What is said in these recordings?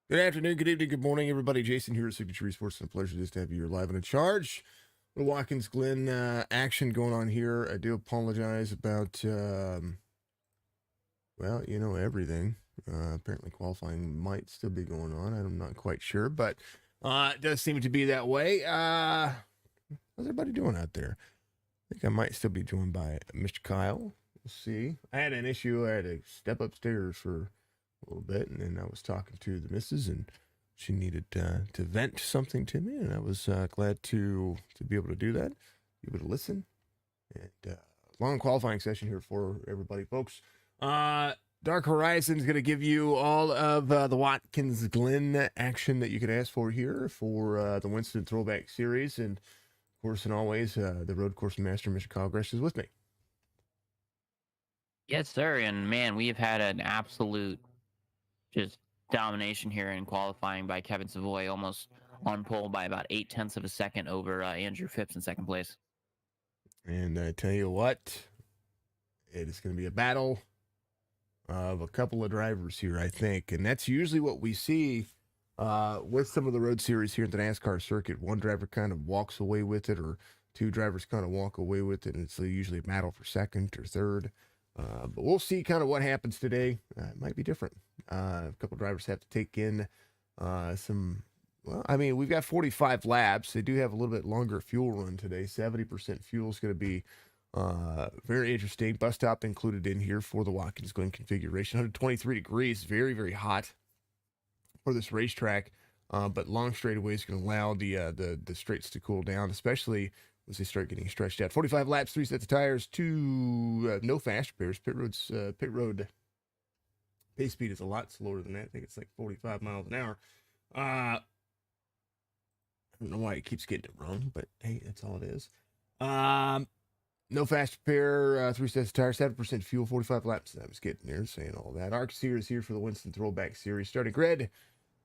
Good afternoon, good evening, good morning, everybody. Jason here at Signature Sports, and a pleasure just to have you here live and in charge. The Watkins Glen action going on here. I do apologize about, everything. Apparently, qualifying might still be going on. I'm not quite sure, but it does seem to be that way. How's everybody doing out there? I think I might still be joined by Mr. Kyle. We'll see. I had an issue. I had to step upstairs for a little bit, and then I was talking to the missus, and she needed to vent something to me, and I was glad to be able to do that, be able to listen. And long qualifying session here for everybody, folks. Dark Horizon is going to give you all of the Watkins Glen action that you could ask for here for the Winston Throwback series, and of course, and always, the road course master, Mr. Kyle Gresh, is with me. Yes, sir. And man, we've had an absolute just domination here in qualifying by Kevin Savoy, almost on pole by about 8/10 of a second over Andrew Phipps in second place. And I tell you what, it is going to be a battle of a couple of drivers here, I think. And that's usually what we see with some of the road series here at the NASCAR circuit. One driver kind of walks away with it, or two drivers kind of walk away with it, and it's usually a battle for second or third. But we'll see kind of what happens today. It might be different. A couple drivers have to take in some. Well, I mean, we've got 45 laps. They do have a little bit longer fuel run today. 70% fuel is going to be very interesting. Bus stop included in here for the Watkins Glen configuration. 123 degrees, very, very hot for this racetrack. But long straightaway is going to allow the straights to cool down, especially as they start getting stretched out. 45 laps, 3 sets of tires, no fast repairs. Pit road pace speed is a lot slower than that. I think it's like 45 miles an hour. I don't know why it keeps getting it wrong, but hey, that's all it is. No fast repair, 3 sets of tires, 7% fuel, 45 laps. I was getting there saying all that. ARC series here for the Winston Throwback series. Starting grid,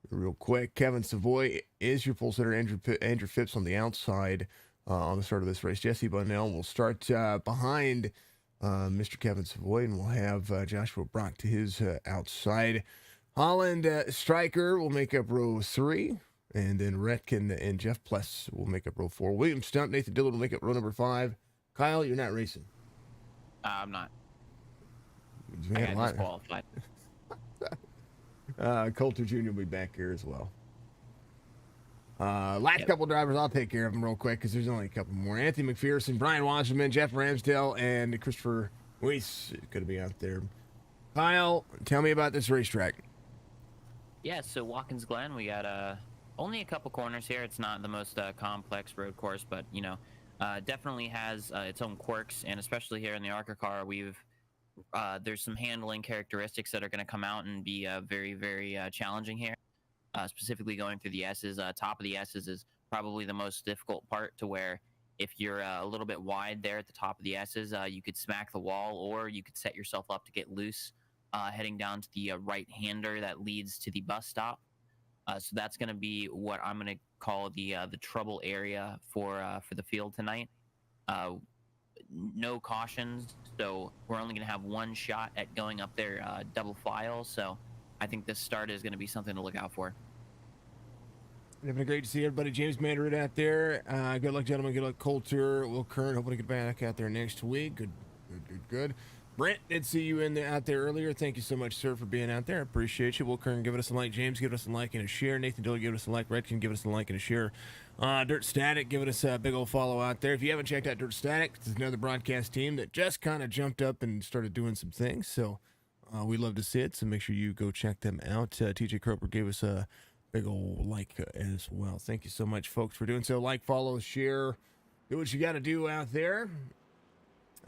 real quick. Kevin Savoy is your pole sitter. Andrew Phipps on the outside on the start of this race. Jesse Bunnell will start behind Mr. Kevin Savoy, and we'll have Joshua Brock to his outside. Holland Stryker will make up row 3. And then Retkin and Jeff Pless will make up row 4. William Stump, Nathan Dillon will make up row number 5. Kyle, you're not racing. I'm not. We I had got disqualified. Coulter Jr. will be back here as well. Last couple drivers, I'll take care of them real quick because there's only a couple more. Anthony McPherson, Brian Wasserman, Jeff Ramsdale, and Christopher Weiss could be out there. Kyle, tell me about this racetrack. Yeah, so Watkins Glen, we got only a couple corners here. It's not the most complex road course, but definitely has its own quirks, and especially here in the ARCA car, there's some handling characteristics that are going to come out and be very, very challenging here. Specifically going through the S's. Top of the S's is probably the most difficult part, to where if you're a little bit wide there at the top of the S's, you could smack the wall, or you could set yourself up to get loose heading down to the right-hander that leads to the bus stop. So that's going to be what I'm going to call the trouble area for the field tonight. No cautions, so we're only going to have one shot at going up there double file. So I think this start is going to be something to look out for. It's been great to see everybody. James Mandarin out there. Good luck, gentlemen. Good luck, Coulter, Will Kern. Hoping to get back out there next week. Good. Brent, did see you out there earlier. Thank you so much, sir, for being out there. I appreciate you. Will Kern, give us a like. James, give us a like and a share. Nathan Dillon, give us a like. Redkin, give us a like and a share. Dirt Static, give us a big old follow out there. If you haven't checked out Dirt Static, it's another broadcast team that just kind of jumped up and started doing some things. So we'd love to see it. So make sure you go check them out. TJ Kroper gave us a big old like as well. Thank you so much, folks, for doing so. Like, follow, share. Do what you got to do out there.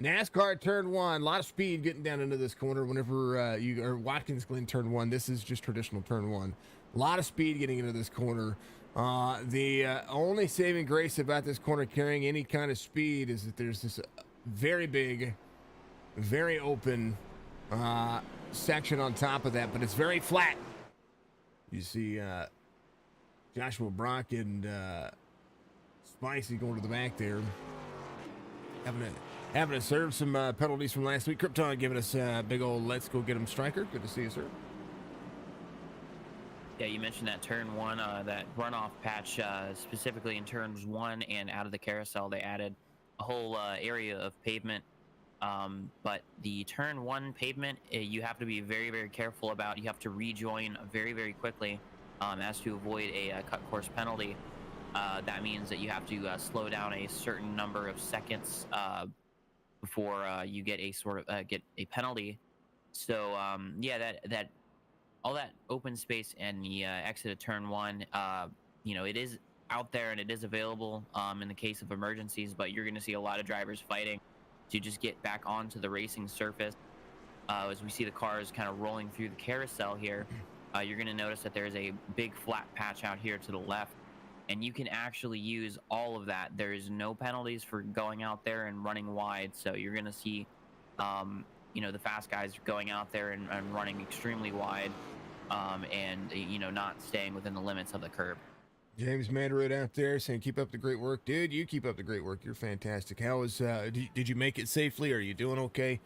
NASCAR turn 1, a lot of speed getting down into this corner whenever Watkins Glen turn 1. This is just traditional turn 1. A lot of speed getting into this corner. The only saving grace about this corner carrying any kind of speed is that there's this very big, very open section on top of that, but it's very flat. You see Joshua Brock and Spicy going to the back there, having to serve some penalties from last week. Krypton giving us a big old let's go get him striker. Good to see you, sir. Yeah, you mentioned that turn one, that runoff patch, specifically in turns one and out of the carousel, they added a whole area of pavement. But the turn one pavement, you have to be very, very careful about. You have to rejoin very, very quickly, as to avoid a cut course penalty. That means that you have to slow down a certain number of seconds before you get a sort of get a penalty. So yeah, that all that open space and the exit of turn one, it is out there and it is available in the case of emergencies, but you're going to see a lot of drivers fighting to just get back onto the racing surface. As we see the cars kind of rolling through the carousel here, you're going to notice that there's a big flat patch out here to the left, and you can actually use all of that. There is no penalties for going out there and running wide, so you're going to see the fast guys going out there and running extremely wide, and not staying within the limits of the curb. James Mandarud out there saying, keep up the great work. Dude, you keep up the great work. You're fantastic. How was, did you make it safely? Are you doing okay?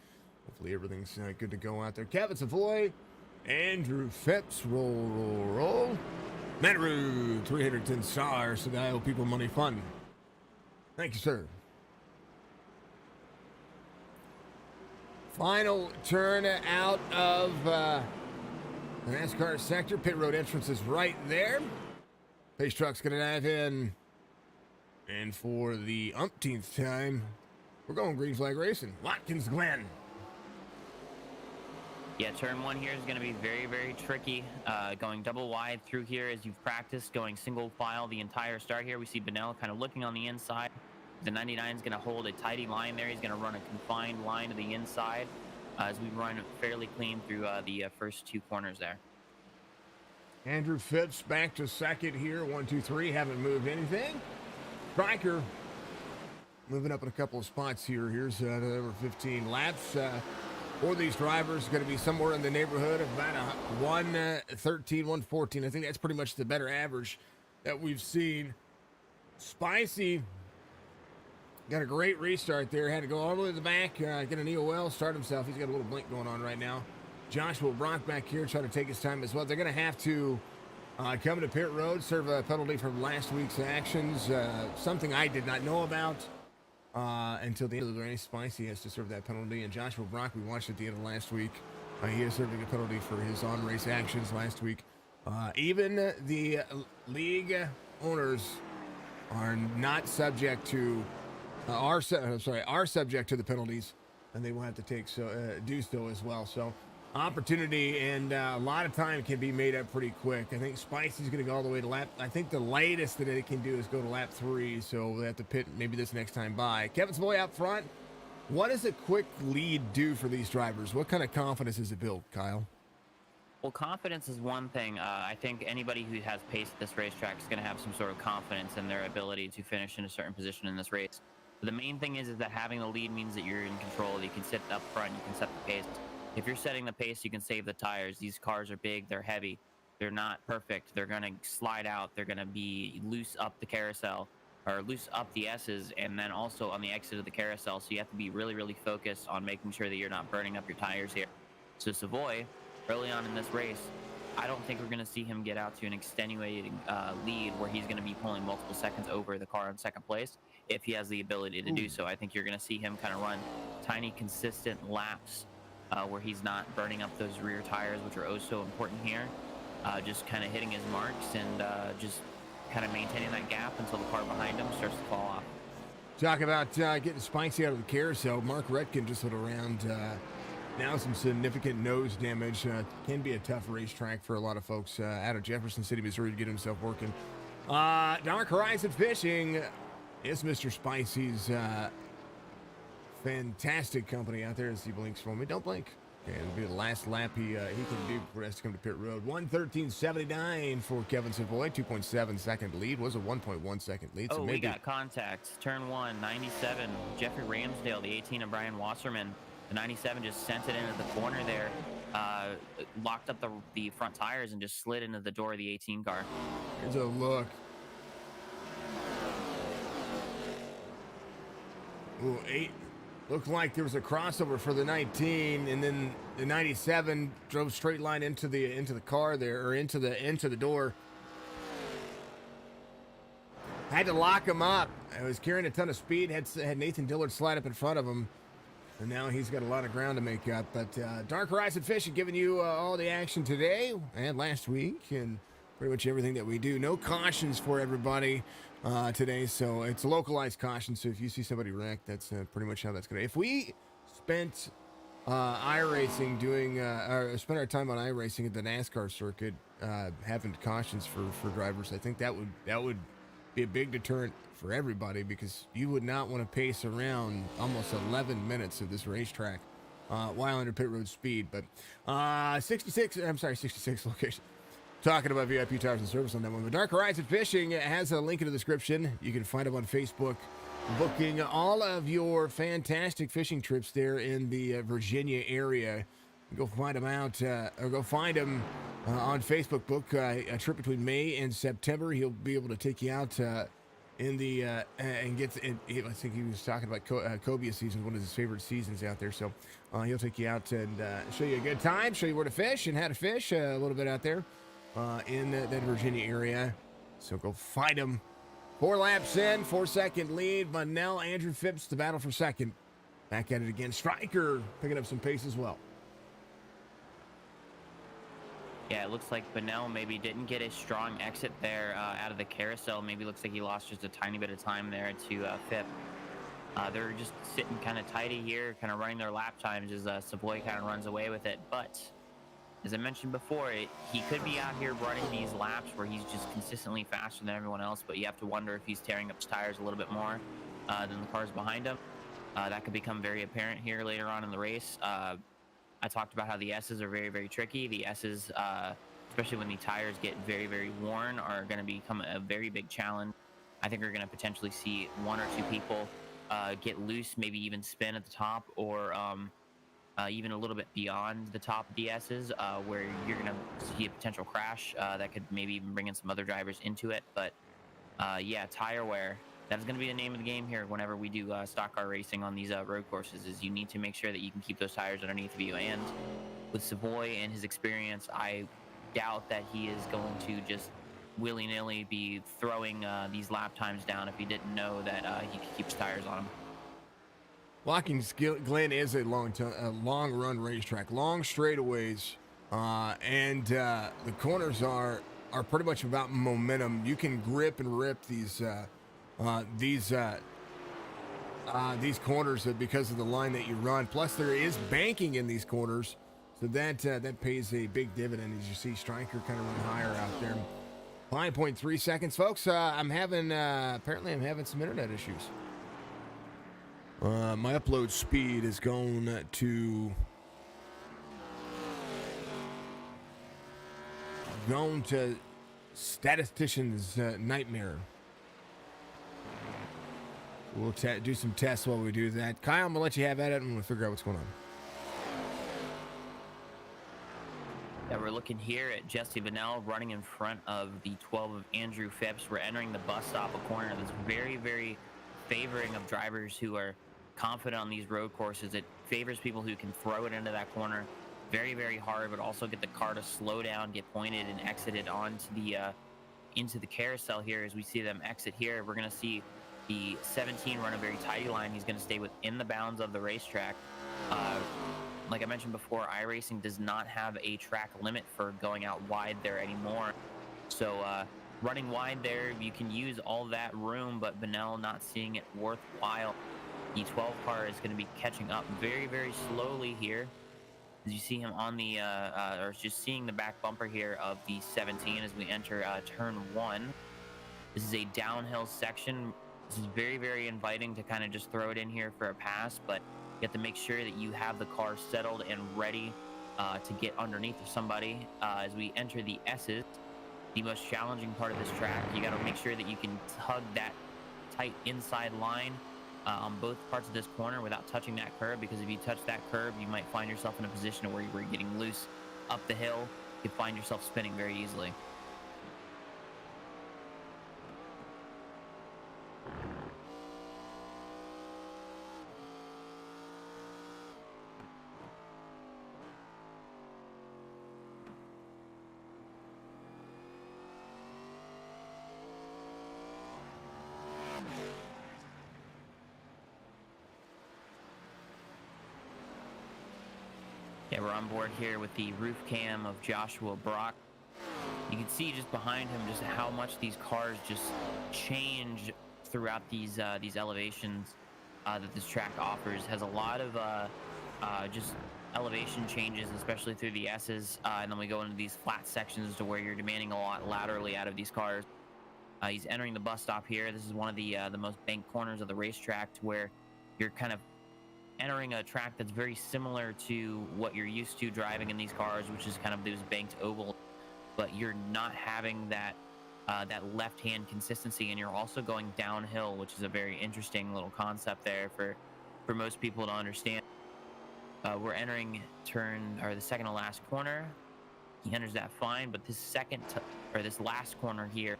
Hopefully everything's good to go out there. Kevin Savoy, Andrew Phipps, roll. Mandarud, 310 stars. So I owe people money fun. Thank you, sir. Final turn out of the NASCAR sector. Pit road entrance is right there. Pace truck's going to dive in. And for the umpteenth time, we're going green flag racing. Watkins Glen. Yeah, turn one here is going to be very, very tricky. Going double wide through here as you've practiced, going single file the entire start here. We see Benell kind of looking on the inside. The 99 is going to hold a tidy line there. He's going to run a confined line to the inside as we run fairly clean through the first two corners there. Andrew Phipps back to second here. 1, 2, 3. Haven't moved anything. Striker moving up in a couple of spots here. Here's number 15 laps. For these drivers, going to be somewhere in the neighborhood of about 113, 114. I think that's pretty much the better average that we've seen. Spicy got a great restart there. Had to go all the way to the back, get an EOL, start himself. He's got a little blink going on right now. Joshua Brock back here trying to take his time as well. They're going to have to come to pit road, serve a penalty from last week's actions. Something I did not know about until the end of the race. Spicy has to serve that penalty. And Joshua Brock, we watched at the end of last week. He is serving a penalty for his on-race actions last week. Even the league owners are not subject to, are subject to the penalties, and they will have to do so as well. So opportunity and a lot of time can be made up pretty quick. I think Spicy's going to go all the way to lap. I think the latest that it can do is go to lap 3, so they have to pit maybe this next time by. Kevin Savoy out front. What does a quick lead do for these drivers? What kind of confidence does it build, Kyle? Well, confidence is one thing. I think anybody who has pace at this racetrack is going to have some sort of confidence in their ability to finish in a certain position in this race. But the main thing is that having the lead means that you're in control. You can sit up front, you can set the pace. If you're setting the pace, you can save the tires. These cars are big, they're heavy, they're not perfect. They're going to slide out, they're going to be loose up the carousel, or loose up the S's, and then also on the exit of the carousel. So you have to be really, really focused on making sure that you're not burning up your tires here. So Savoy, early on in this race, I don't think we're going to see him get out to an extenuating lead where he's going to be pulling multiple seconds over the car in second place if he has the ability to do so. I think you're going to see him kind of run tiny, consistent laps where he's not burning up those rear tires, which are oh so important here. Just kind of hitting his marks and just kind of maintaining that gap until the car behind him starts to fall off. Talk about getting Spicy out of the carousel. Mark Redkin just went around. Now some significant nose damage. Can be a tough racetrack for a lot of folks out of Jefferson City, Missouri to get himself working. Dark Horizon Fishing is Mr. Spicy's fantastic company out there as he blinks for me. Don't blink. Okay, it'll be the last lap he can do before he has to come to pit road. 1:13.79 for Kevin Savoy. 2.7 second lead. Was a 1.1 second lead. So Oh, maybe we got contact. Turn 1, 97. Jeffrey Ramsdale, the 18 of Brian Wasserman. The 97 just sent it into the corner there, locked up the front tires and just slid into the door of the 18 car. Here's a look. Ooh, Looked like there was a crossover for the 19, and then the 97 drove straight line into the car there, or into the door. Had to lock him up. I was carrying a ton of speed. Had Nathan Dillard slide up in front of him, and now he's got a lot of ground to make up. But Dark Horizon Fishing giving you all the action today and last week, and pretty much everything that we do. No cautions for everybody today, so it's a localized caution. So if you see somebody wrecked, that's pretty much how that's going to. If we spent iRacing doing, or spent our time on iRacing at the NASCAR circuit, having cautions for drivers, I think that would be a big deterrent for everybody, because you would not want to pace around almost 11 minutes of this racetrack while under pit road speed. But 66 location. Talking about VIP Tires and Service on that one. But Dark Horizon Fishing has a link in the description. You can find them on Facebook, booking all of your fantastic fishing trips there in the Virginia area. Go find them out, or go find them on Facebook. Book a trip between May and September. He'll be able to take you out in the and get. I think he was talking about cobia season, one of his favorite seasons out there. So he'll take you out and show you a good time, show you where to fish and how to fish a little bit out there in that Virginia area. So go find him. 4 laps in, 4-second lead. Bunnell, Andrew Phipps, the battle for second. Back at it again. Stryker picking up some pace as well. Yeah, it looks like Bunnell maybe didn't get a strong exit there out of the carousel. Maybe looks like he lost just a tiny bit of time there to Phipp. They're just sitting kind of tidy here, kind of running their lap times as Savoy kind of runs away with it. But as I mentioned before, he could be out here running these laps where he's just consistently faster than everyone else, but you have to wonder if he's tearing up his tires a little bit more than the cars behind him. That could become very apparent here later on in the race. I talked about how the S's are very, very tricky. The S's, especially when the tires get very, very worn, are going to become a very big challenge. I think we're going to potentially see 1 or 2 people get loose, maybe even spin at the top, or even a little bit beyond the top of the S's, where you're going to see a potential crash that could maybe even bring in some other drivers into it. But yeah, tire wear. That is going to be the name of the game here whenever we do stock car racing on these road courses, is you need to make sure that you can keep those tires underneath of you. And with Savoy and his experience, I doubt that he is going to just willy-nilly be throwing these lap times down if he didn't know that he could keep his tires on him. Watkins Glen is a long run racetrack, long straightaways, and the corners are pretty much about momentum. You can grip and rip these corners because of the line that you run. Plus, there is banking in these corners, so that pays a big dividend. As you see, Stryker kind of run higher out there. 5.3 seconds, folks. Apparently I'm having some internet issues. My upload speed is going to statistician's nightmare. We'll do some tests while we do that. Kyle, I'm going to let you have at it, and we'll figure out what's going on. Yeah, we're looking here at Jesse Bunnell running in front of the 12 of Andrew Phipps. We're entering the bus stop, a corner that's very, very favoring of drivers who are confident on these road courses. It favors people who can throw it into that corner very, very hard, but also get the car to slow down, get pointed, and exited onto into the carousel here. As we see them exit here, we're going to see the 17 run a very tidy line. He's going to stay within the bounds of the racetrack. Like I mentioned before, iRacing does not have a track limit for going out wide there anymore. So running wide there, you can use all that room, but Bunnell not seeing it worthwhile. The 12 car is going to be catching up very, very slowly here. As you see him on the, or just seeing the back bumper here of the 17 as we enter turn 1. This is a downhill section. This is very, very inviting to kind of just throw it in here for a pass, but you have to make sure that you have the car settled and ready to get underneath of somebody. As we enter the S's, the most challenging part of this track, you got to make sure that you can hug that tight inside line on both parts of this corner without touching that curb, because if you touch that curb, you might find yourself in a position where you're getting loose up the hill. You find yourself spinning very easily. Yeah, we're on board here with the roof cam of Joshua Brock. You can see just behind him just how much these cars just change throughout these elevations that this track offers. Has a lot of just elevation changes, especially through the S's, and then we go into these flat sections to where you're demanding a lot laterally out of these cars. He's entering the bus stop here. This is one of the most banked corners of the racetrack, to where you're kind of entering a track that's very similar to what you're used to driving in these cars, which is kind of those banked ovals, but you're not having that left-hand consistency, and you're also going downhill, which is a very interesting little concept there for most people to understand. We're entering the second to last corner. He enters that fine, but this last corner here,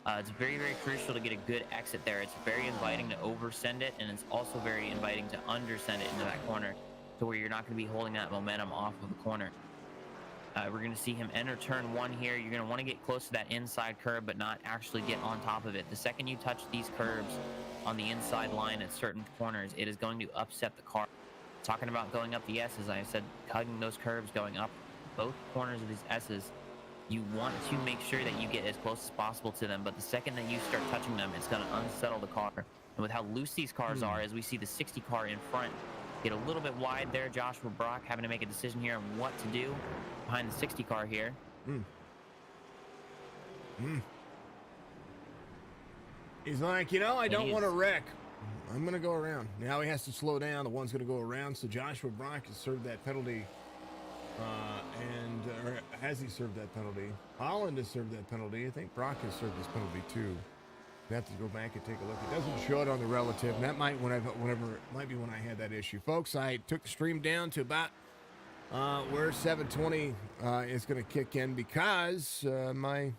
it's very, very crucial to get a good exit there. It's very inviting to oversend it, and it's also very inviting to undersend it into that corner, to where you're not going to be holding that momentum off of the corner. We're going to see him enter turn 1 here. You're going to want to get close to that inside curb, but not actually get on top of it. The second you touch these curbs on the inside line at certain corners, it is going to upset the car. Talking about going up the S's, I said hugging those curbs, going up both corners of these S's. You want to make sure that you get as close as possible to them, but the second that you start touching them, it's going to unsettle the car. And with how loose these cars are, as we see the 60 car in front get a little bit wide there, Joshua Brock having to make a decision here on what to do behind the 60 car here. He's like, I don't want to wreck. I'm going to go around. Now he has to slow down. The one's going to go around. So Joshua Brock has served that penalty. Or has he served that penalty? Holland has served that penalty. I think Brock has served this penalty too. We have to go back and take a look. It doesn't show it on the relative, and that might be when I had that issue. Folks, I took the stream down to about where 720 is going to kick in, because my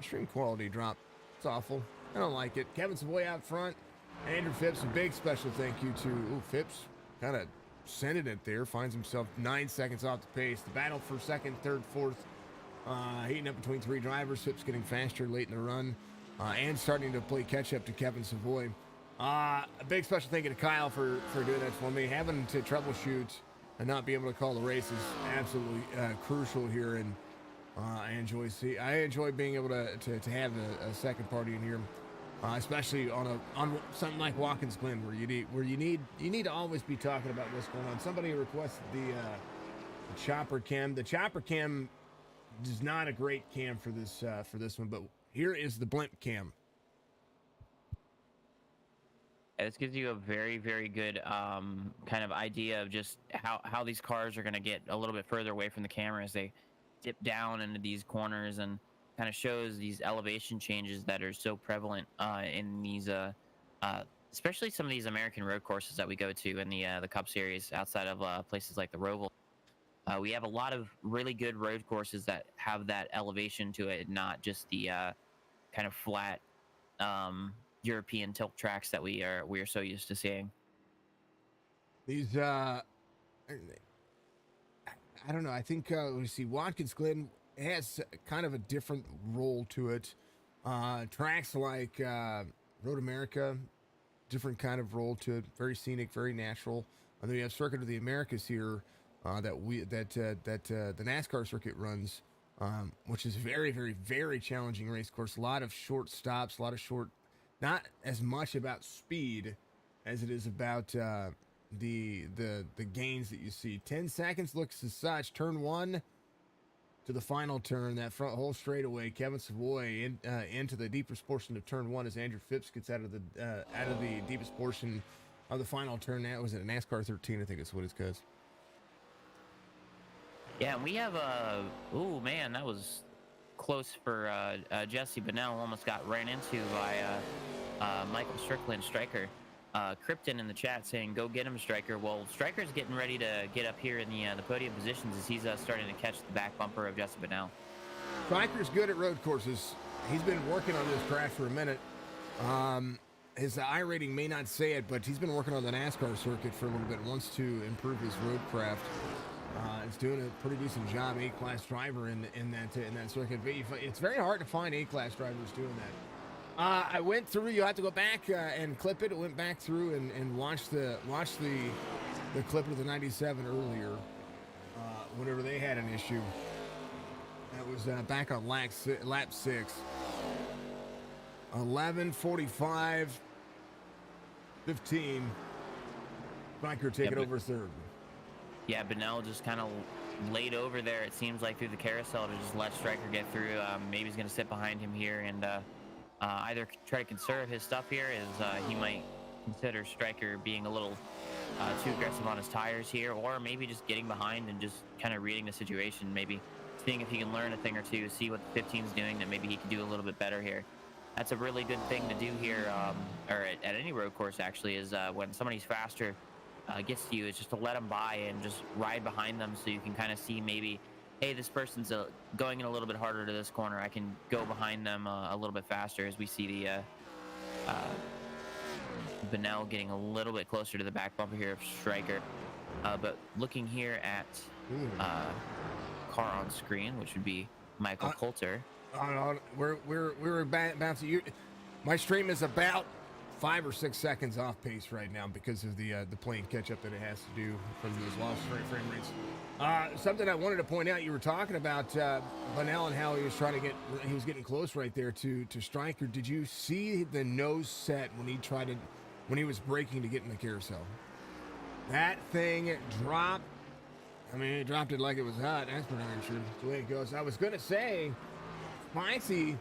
stream quality dropped. It's awful. I don't like it. Kevin Savoy out front. Andrew Phipps, a big special thank you to Phipps. Kind of sending it there. Finds himself 9 seconds off the pace. The battle for second, third, fourth. Heating up between 3 drivers. Phipps getting faster late in the run. And starting to play catch-up to Kevin Savoy. A big special thank you to Kyle for doing that for me. Having to troubleshoot and not be able to call the race is absolutely crucial here. And I enjoy being able to have a second party in here. Especially on something like Watkins Glen, where you need to always be talking about what's going on. Somebody requested the chopper cam. The chopper cam is not a great cam for this one, but here is the blimp cam. This gives you a very, very good kind of idea of just how these cars are going to get a little bit further away from the camera as they dip down into these corners, and kind of shows these elevation changes that are so prevalent in these, especially some of these American road courses that we go to in the Cup Series outside of places like the Roval. We have a lot of really good road courses that have that elevation to it, not just the kind of flat European tilt tracks that we are so used to seeing. These I don't know. I think we see Watkins Glen has kind of a different role to it. Tracks like Road America, different kind of role to it. Very scenic, very natural. And then we have Circuit of the Americas here that the NASCAR circuit runs, which is very, very, very challenging race course. A lot of short stops, a lot of short. Not as much about speed as it is about the gains that you see. 10 seconds looks as such. Turn 1. To the final turn, that front whole straightaway, Kevin Savoy into the deepest portion of turn 1 as Andrew Phipps gets out of the deepest portion of the final turn. That was at NASCAR 13, I think it's what it's called. Yeah, and we have oh man, that was close for Jesse Bennell. Almost got ran into by Michael Strickland, Striker. Krypton in the chat saying, "Go get him, Striker." Well, Striker's getting ready to get up here in the podium positions as he's starting to catch the back bumper of Jesse Bennell. Striker's good at road courses. He's been working on this craft for a minute. His iRating may not say it, but he's been working on the NASCAR circuit for a little bit. Wants to improve his road craft. He's doing a pretty decent job. A-class driver in that circuit. But it's very hard to find A-class drivers doing that. I went through. You have to go back and clip it. I went back through and watch the clip of the 97 earlier. whenever they had an issue. That was back on lap 6. 11:45, 15. Stryker taking over third. Yeah, Benell just kind of laid over there, it seems like, through the carousel to just let Stryker get through. Maybe he's going to sit behind him here and either try to conserve his stuff here, as he might consider Stryker being a little too aggressive on his tires here, or maybe just getting behind and just kind of reading the situation, maybe seeing if he can learn a thing or two, see what the 15's doing, that maybe he can do a little bit better here. That's a really good thing to do here, or at any road course, actually, is when somebody's faster gets to you, is just to let them by and just ride behind them, so you can kind of see maybe, hey, this person's going in a little bit harder to this corner. I can go behind them a little bit faster, as we see the Benell getting a little bit closer to the back bumper here of Stryker. But looking here at car on screen, which would be Michael Coulter. We're bouncing. My stream is about 5 or 6 seconds off pace right now because of the plane catch up that it has to do from those lost frame rates. Something I wanted to point out, you were talking about Benell and how he was getting close right there to Stryker. Did you see the nose set when he was braking to get in the carousel? That thing dropped. I mean, it dropped it like it was hot. That's for darn sure. That's the way it goes. I was going to say, Spicy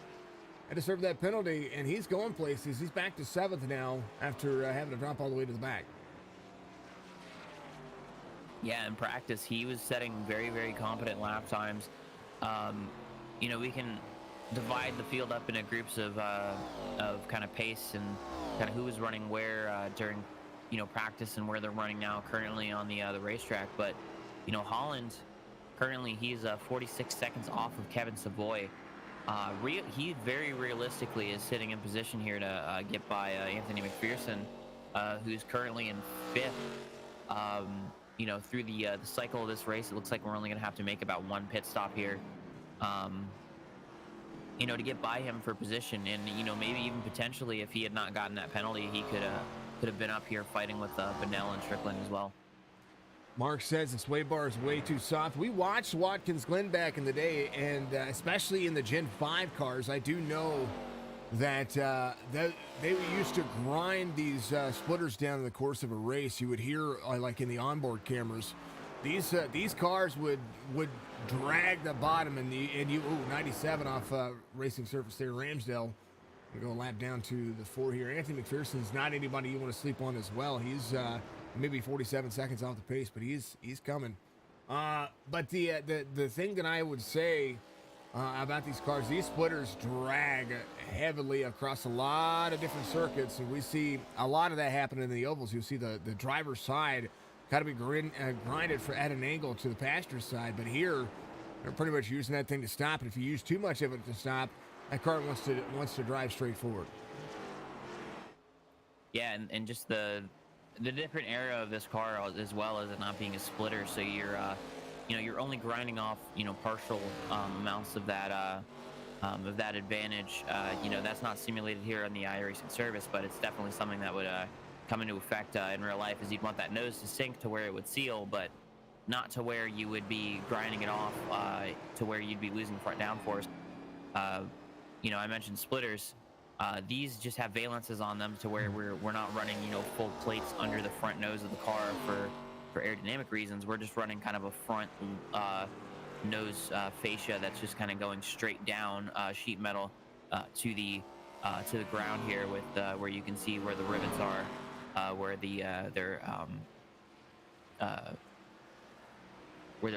had to serve that penalty, and he's going places. He's back to 7th now after having to drop all the way to the back. Yeah, in practice, he was setting very, very competent lap times. We can divide the field up into groups of kind of pace and kind of who is running where during, practice, and where they're running now currently on the racetrack. But, Holland, currently he's 46 seconds off of Kevin Savoy. He very realistically is sitting in position here to get by Anthony McPherson, who's currently in 5th. Through the cycle of this race, it looks like we're only going to have to make about one pit stop here, to get by him for position. And, maybe even potentially, if he had not gotten that penalty, he could have been up here fighting with Benell and Strickland as well. Mark says the sway bar is way too soft. We watched Watkins Glen back in the day, and especially in the Gen 5 cars, I do know that they used to grind these splitters down in the course of a race. You would hear, like in the onboard cameras, these cars would drag the bottom, and 97 off racing surface there, Ramsdale. We go a lap down to the 4 here. Anthony McPherson's not anybody you want to sleep on as well. He's maybe 47 seconds off the pace, but he's coming. But the thing that I would say about these cars, these splitters drag heavily across a lot of different circuits, and we see a lot of that happen in the ovals. You'll see the driver's side got to be grinded at an angle to the passenger side, but here they're pretty much using that thing to stop. And if you use too much of it to stop, that car wants to drive straight forward. Yeah, and just the different era of this car, as well as it not being a splitter, so you're only grinding off partial amounts of that advantage. That's not simulated here on the iRacing service, but it's definitely something that would come into effect in real life, as you'd want that nose to sink to where it would seal, but not to where you would be grinding it off to where you'd be losing front downforce. I mentioned splitters. These just have valences on them to where we're not running full plates under the front nose of the car for aerodynamic reasons. We're just running kind of a front nose fascia that's just kind of going straight down sheet metal to the ground here, with where you can see where the rivets are, where they're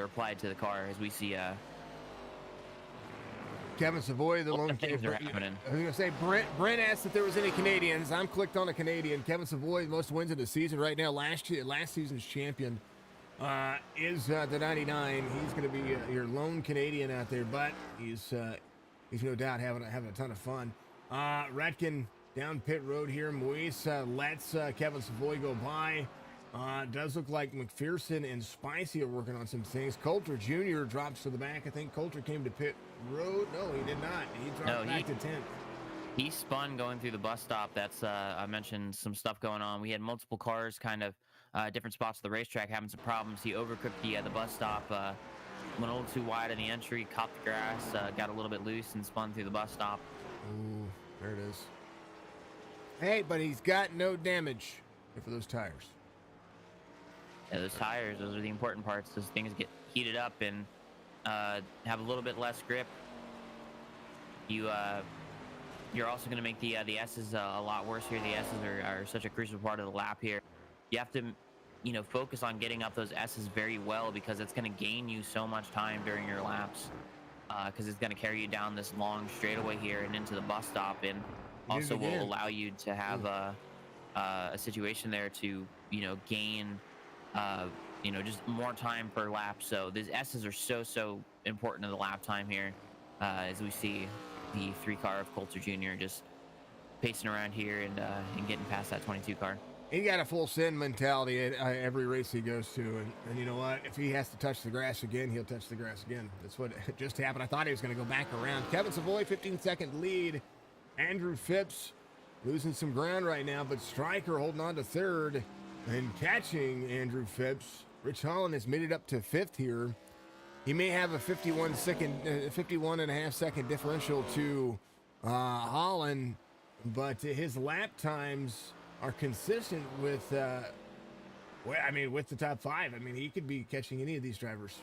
applied to the car, as we see. Kevin Savoy, the lone things are happening. I was going to say, Brent asked if there was any Canadians. I'm clicked on a Canadian. Kevin Savoy, most wins of the season right now. Last season's champion is the 99. He's going to be your lone Canadian out there, but he's no doubt having a ton of fun. Ratkin down pit road here. Moise lets Kevin Savoy go by. Does look like McPherson and Spicy are working on some things. Coulter Jr. drops to the back. I think Coulter came to pit road. No, he did not. He dropped back to 10th. He spun going through the bus stop. That's I mentioned some stuff going on. We had multiple cars kind of different spots of the racetrack having some problems. He overcooked the bus stop, went a little too wide in the entry, caught the grass, got a little bit loose, and spun through the bus stop. Ooh, there it is. Hey, but he's got no damage for those tires. Yeah, those tires, those are the important parts. Those things get heated up and have a little bit less grip. You're also going to make the S's a lot worse here. The S's are such a crucial part of the lap here. You have to, focus on getting up those S's very well, because it's going to gain you so much time during your laps. Because it's going to carry you down this long straightaway here and into the bus stop, and also will allow you to have a situation there to gain just more time per lap. So these S's are so important to the lap time here, as we see the 3 car of Coulter Jr. just pacing around here and getting past that 22 car. He got a full send mentality at every race he goes to, and you know what? If he has to touch the grass again, he'll touch the grass again. That's what just happened. I thought he was going to go back around. Kevin Savoy, 15-second lead. Andrew Phipps losing some ground right now, but Stryker holding on to third and catching Andrew Phipps. Rich Holland has made it up to fifth here. He may have a 51 and a half second differential to Holland, but his lap times are consistent with, with the top 5. I mean, he could be catching any of these drivers.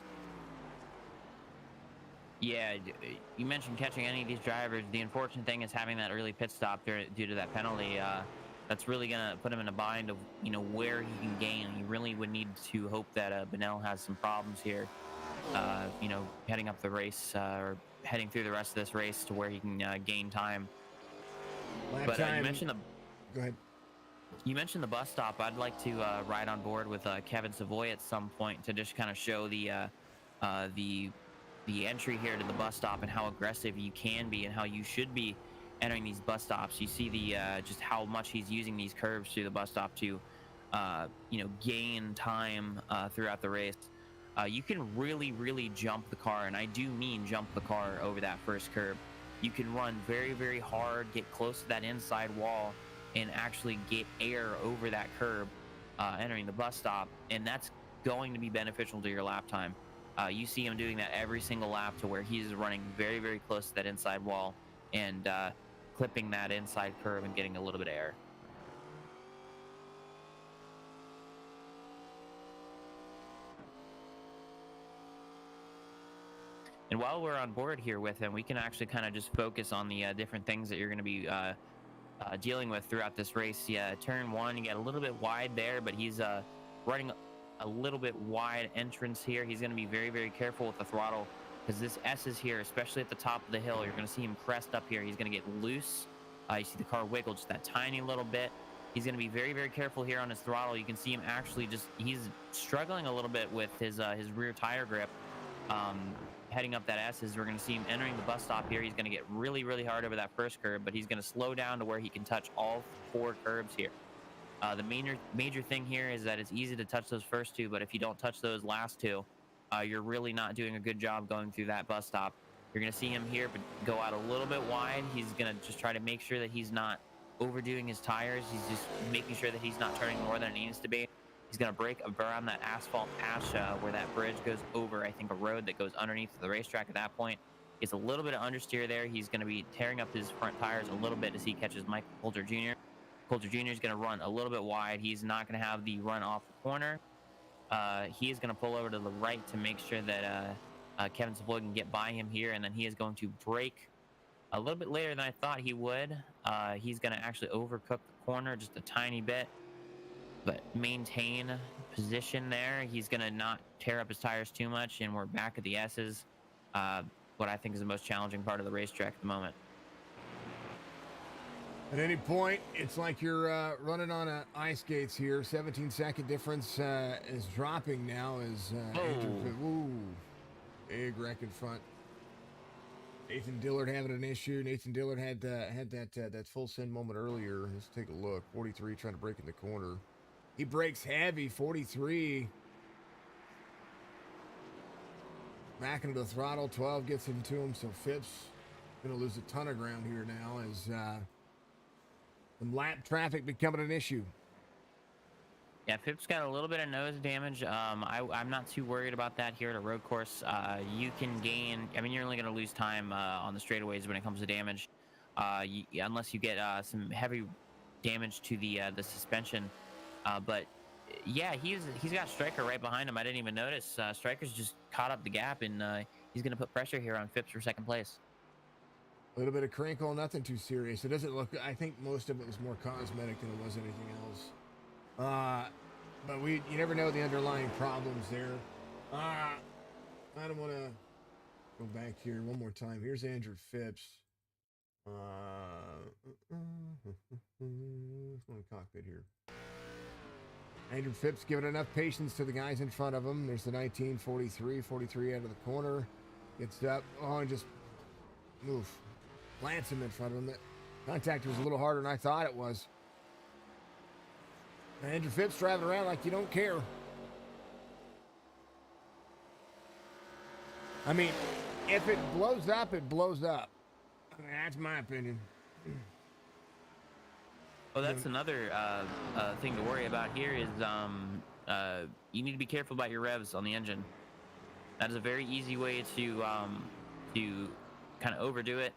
Yeah, you mentioned catching any of these drivers. The unfortunate thing is having that early pit stop due to that penalty. That's really going to put him in a bind of, where he can gain. He really would need to hope that Bennell has some problems here, heading up the race or heading through the rest of this race to where he can gain time. Lap time. You mentioned Go ahead. You mentioned the bus stop. I'd like to ride on board with Kevin Savoy at some point to just kind of show the entry here to the bus stop and how aggressive you can be and how you should be entering these bus stops. You see the just how much he's using these curves through the bus stop to gain time throughout the race. You can really jump the car, and I do mean jump the car over that first curb. You can run very hard, get close to that inside wall, and actually get air over that curb entering the bus stop, and that's going to be beneficial to your lap time. You see him doing that every single lap, to where he's running very close to that inside wall and clipping that inside curve and getting a little bit of air. And while we're on board here with him, we can actually kind of just focus on the different things that you're going to be dealing with throughout this race. Yeah, turn 1, you get a little bit wide there, but he's running a little bit wide entrance here. He's going to be very careful with the throttle, because this S is here, especially at the top of the hill. You're going to see him crest up here. He's going to get loose. You see the car wiggle just that tiny little bit. He's going to be very careful here on his throttle. You can see him actually he's struggling a little bit with his rear tire grip. Heading up that S, we're going to see him entering the bus stop here. He's going to get really hard over that first curb, but he's going to slow down to where he can touch all 4 curbs here. The major thing here is that it's easy to touch those first 2, but if you don't touch those last 2, you're really not doing a good job going through that bus stop. You're going to see him here, but go out a little bit wide. He's going to just try to make sure that he's not overdoing his tires. He's just making sure that he's not turning more than it needs to be. He's going to brake around that asphalt patch where that bridge goes over, I think, a road that goes underneath the racetrack at that point. It's a little bit of understeer there. He's going to be tearing up his front tires a little bit as he catches Michael Coulter Jr. Coulter Jr. is going to run a little bit wide. He's not going to have the run off the corner. He is going to pull over to the right to make sure that Kevin Savoy can get by him here, and then he is going to brake a little bit later than I thought he would. He's going to actually overcook the corner just a tiny bit, but maintain position there. He's going to not tear up his tires too much, and we're back at the S's, what I think is the most challenging part of the racetrack at the moment. At any point, it's like you're running on ice skates here. 17-second difference is dropping now as big wreck in front. Nathan Dillard having an issue. Nathan Dillard had that full send moment earlier. Let's take a look. 43 trying to break in the corner. He breaks heavy. 43 back into the throttle. 12 gets into him. So Phipps going to lose a ton of ground here now as some lap traffic becoming an issue. Yeah, Phipps got a little bit of nose damage. I'm not too worried about that here at a road course. You can gain. I mean, you're only going to lose time on the straightaways when it comes to damage, unless you get some heavy damage to the suspension. But yeah, he's got Striker right behind him. I didn't even notice. Striker's just caught up the gap, and he's going to put pressure here on Phipps for second place. A little bit of crinkle, nothing too serious. It doesn't look. I think most of it was more cosmetic than it was anything else. But you never know the underlying problems there. I don't want to go back here one more time. Here's Andrew Phipps. One cockpit here. Andrew Phipps giving enough patience to the guys in front of him. There's the 1943 out of the corner. Gets up. Oh, and just move. Plants him in front of him. That contact was a little harder than I thought it was. Andrew Phipps driving around like you don't care. I mean, if it blows up, it blows up. I mean, that's my opinion. Well, that's another thing to worry about here is you need to be careful about your revs on the engine. That is a very easy way to kind of overdo it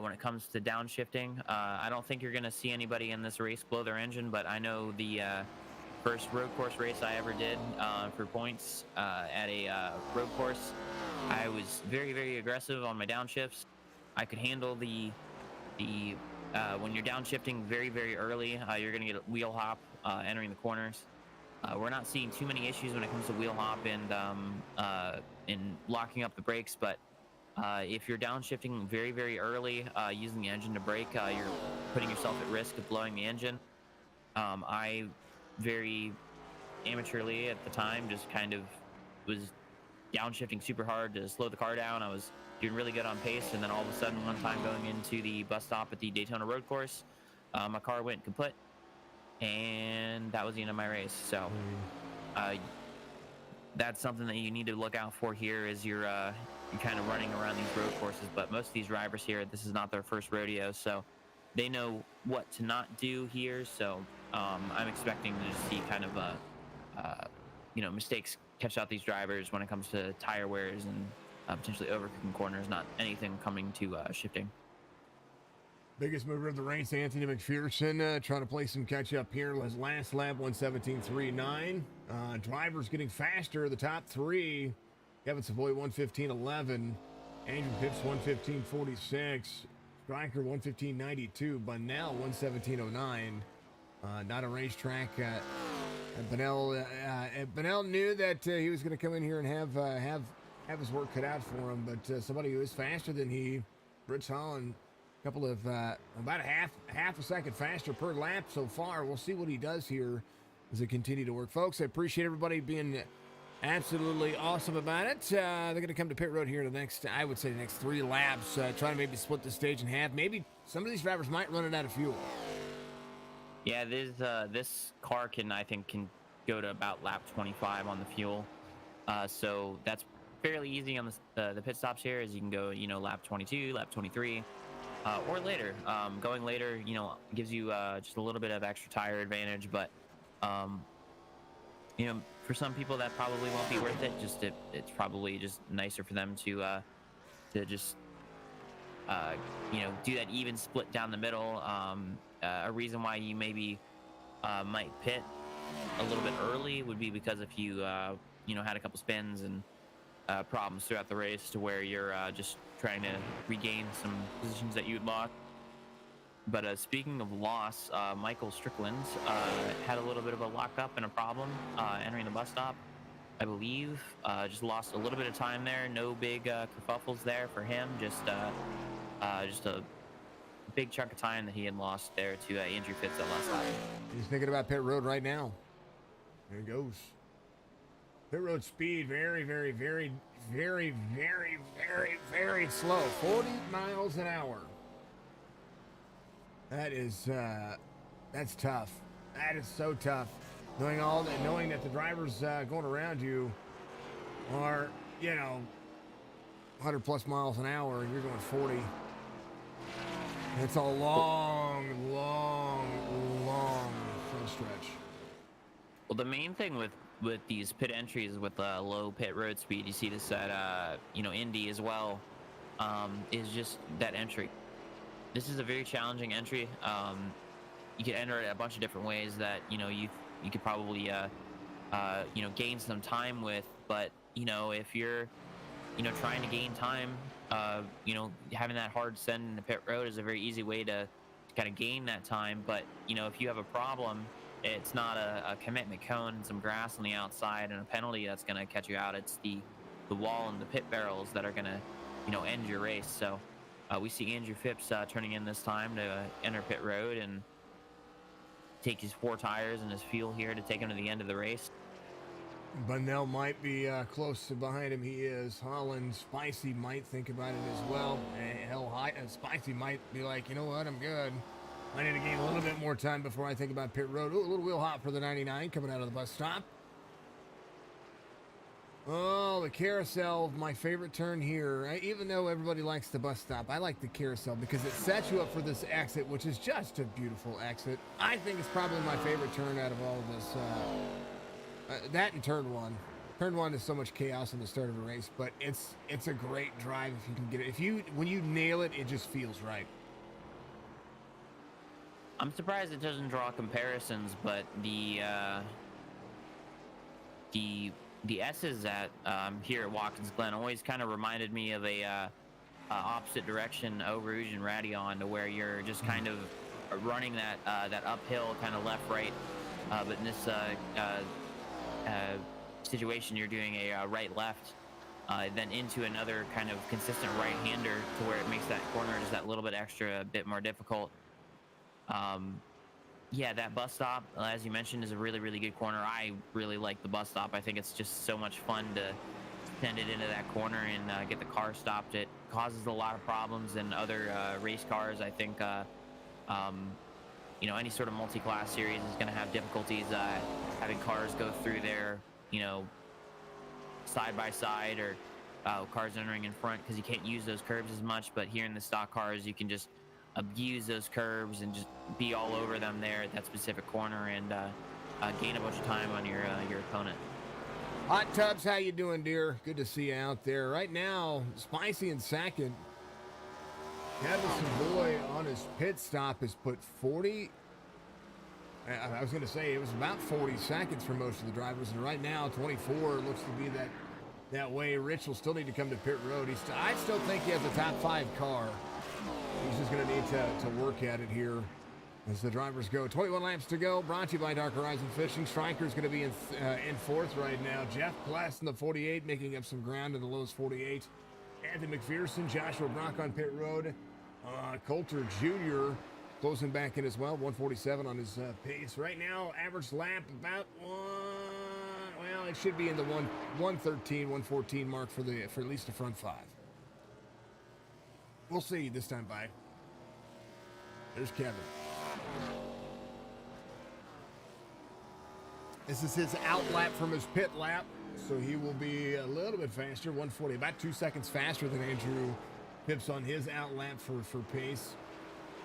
when it comes to downshifting. I don't think you're going to see anybody in this race blow their engine, but I know the first road course race I ever did for points at a road course, I was very, very aggressive on my downshifts. I could handle the when you're downshifting very, very early, you're going to get a wheel hop entering the corners. We're not seeing too many issues when it comes to wheel hop and in locking up the brakes, but if you're downshifting very, very early, using the engine to brake, you're putting yourself at risk of blowing the engine. I very amateurly at the time just kind of was downshifting super hard to slow the car down. I was doing really good on pace, and then all of a sudden one time going into the bus stop at the Daytona road course, my car went kaput, and that was the end of my race. So that's something that you need to look out for here as you're kind of running around these road courses. But most of these drivers here, this is not their first rodeo, so they know what to not do here. So I'm expecting to see kind of mistakes catch out these drivers when it comes to tire wears and potentially overcooking corners, not anything coming to shifting. Biggest mover of the race, Anthony McPherson, trying to play some catch up here. His last lap, 1:17.39. Drivers getting faster. The top three: Kevin Savoy 1:15.11, Andrew Phipps 1:15.46, Striker 1:15.92, Bunnell 1:17.09. Not a racetrack. Bunnell knew that he was going to come in here and have his work cut out for him, but somebody who is faster than he, Brits Holland, a couple of about a half a second faster per lap so far. We'll see what he does here as they continue to work. Folks, I appreciate everybody being absolutely awesome about it. They're going to come to pit road here in the next 3 laps, trying to maybe split the stage in half. Maybe some of these drivers might run it out of fuel. Yeah, this car I think can go to about lap 25 on the fuel. So that's fairly easy on the pit stops here, as you can go, lap 22, lap 23, or later. Going later, gives you just a little bit of extra tire advantage, but for some people that probably won't be worth it. It's probably just nicer for them to just do that even split down the middle. A reason why you maybe might pit a little bit early would be because if you had a couple spins and problems throughout the race to where you're just trying to regain some positions that you'd lost. But speaking of loss, Michael Strickland had a little bit of a lockup and a problem entering the bus stop, I believe. Just lost a little bit of time there. No big kerfuffles there for him. Just a big chunk of time that he had lost there to Andrew Phipps at last lap. He's thinking about pit road right now. There he goes. Pit road speed, very, very, very, very, very, very, very slow. 40 miles an hour. That's tough. That is so tough. Knowing that the drivers going around you are, 100 plus miles an hour, and you're going 40. It's a long, long, long front stretch. Well, the main thing with these pit entries with low pit road speed, you see this at Indy as well, is just that entry. This is a very challenging entry. You can enter it a bunch of different ways that you could probably gain some time with. But if you're trying to gain time, having that hard send in the pit road is a very easy way to kind of gain that time. But if you have a problem, it's not a commitment cone and some grass on the outside and a penalty that's going to catch you out. It's the wall and the pit barrels that are going to end your race. So we see Andrew Phipps turning in this time to enter pit road and take his 4 tires and his fuel here to take him to the end of the race. Bunnell might be close to behind him. He is. Holland, Spicy might think about it as well. And Spicy might be like, you know what, I'm good. I need to gain a little bit more time before I think about pit road. Ooh, a little wheel hop for the 99 coming out of the bus stop. Oh, the carousel, my favorite turn here. Even though everybody likes the bus stop, I like the carousel because it sets you up for this exit, which is just a beautiful exit. I think it's probably my favorite turn out of all of this. That and turn 1. Turn 1 is so much chaos in the start of a race, but it's a great drive if you can get it. When you nail it, it just feels right. I'm surprised it doesn't draw comparisons, but the S's at here at Watkins Glen always kind of reminded me of a opposite direction Eau Rouge and Radillon, to where you're just kind of running that uphill kind of left right, but in this situation you're doing a right left, then into another kind of consistent right-hander, to where it makes that corner just that little bit extra, a bit more difficult. Yeah, that bus stop, as you mentioned, is a really, really good corner. I really like the bus stop. I think it's just so much fun to send it into that corner and get the car stopped. It causes a lot of problems in other race cars. I think, any sort of multi-class series is going to have difficulties having cars go through there, side by side, or cars entering in front, because you can't use those curves as much. But here in the stock cars, you can just abuse those curves and just be all over them there at that specific corner and gain a bunch of time on your opponent. Hot Tubs, how you doing, dear? Good to see you out there. Right now, Spicy in second. Kevin Savoy on his pit stop has put 40. I was going to say it was about 40 seconds for most of the drivers, and right now 24 looks to be that way. Rich will still need to come to pit road. I still think he has a top 5 car. He's just going to need to work at it here as the drivers go. 21 laps to go. Brought to you by Dark Horizon Fishing. Stryker's going to be in 4th right now. Jeff Pless in the 48, making up some ground in the lowest 48. Anthony McPherson, Joshua Brock on pit road. Coulter Jr. closing back in as well. 147 on his pace. Right now, average lap about it should be in the 113, 114 mark for at least the front 5. We'll see this time by. There's Kevin. This is his out lap from his pit lap, so he will be a little bit faster, 140, about 2 seconds faster than Andrew Phipps on his out lap for pace.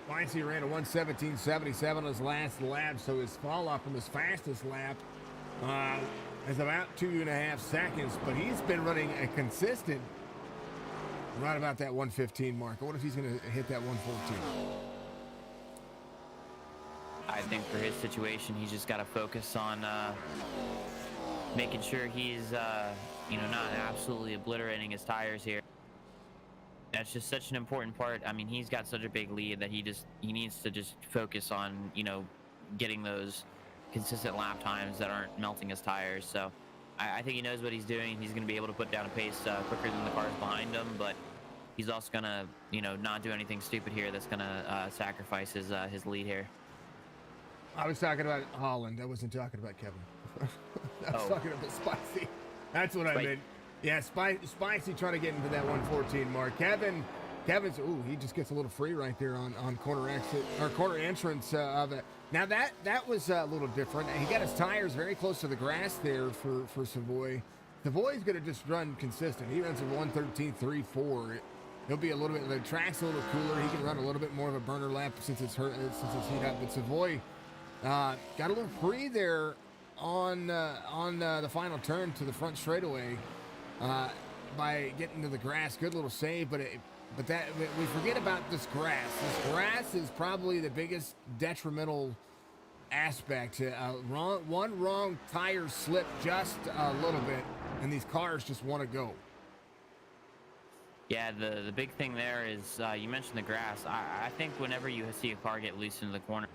Spicy ran a 117.77 on his last lap, so his fall off from his fastest lap is about 2.5 seconds, but he's been running a consistent right about that 115 mark. I wonder if he's going to hit that 114. I think for his situation, he's just got to focus on making sure he's, not absolutely obliterating his tires here. That's just such an important part. I mean, he's got such a big lead that he needs to just focus on, getting those consistent lap times that aren't melting his tires. So I think he knows what he's doing. He's going to be able to put down a pace quicker than the cars behind him, but he's also going to, not do anything stupid here that's going to sacrifice his lead here. I was talking about Holland. I wasn't talking about Kevin. I was talking about Spicy. That's what I meant. Yeah, Spicy trying to get into that 114 mark. Kevin's, he just gets a little free right there on corner exit or corner entrance of it. Now that was a little different. He got his tires very close to the grass there for Savoy. Savoy's going to just run consistent. He runs a 113.34. He'll be a little bit. The track's a little cooler. He can run a little bit more of a burner lap since it's heat up. But Savoy got a little free there on the final turn to the front straightaway by getting to the grass. Good little save, but we forget about this grass. This grass is probably the biggest detrimental aspect. One wrong tire slip just a little bit, and these cars just want to go. Yeah, the big thing there is you mentioned the grass. I think whenever you see a car get loose into the corner,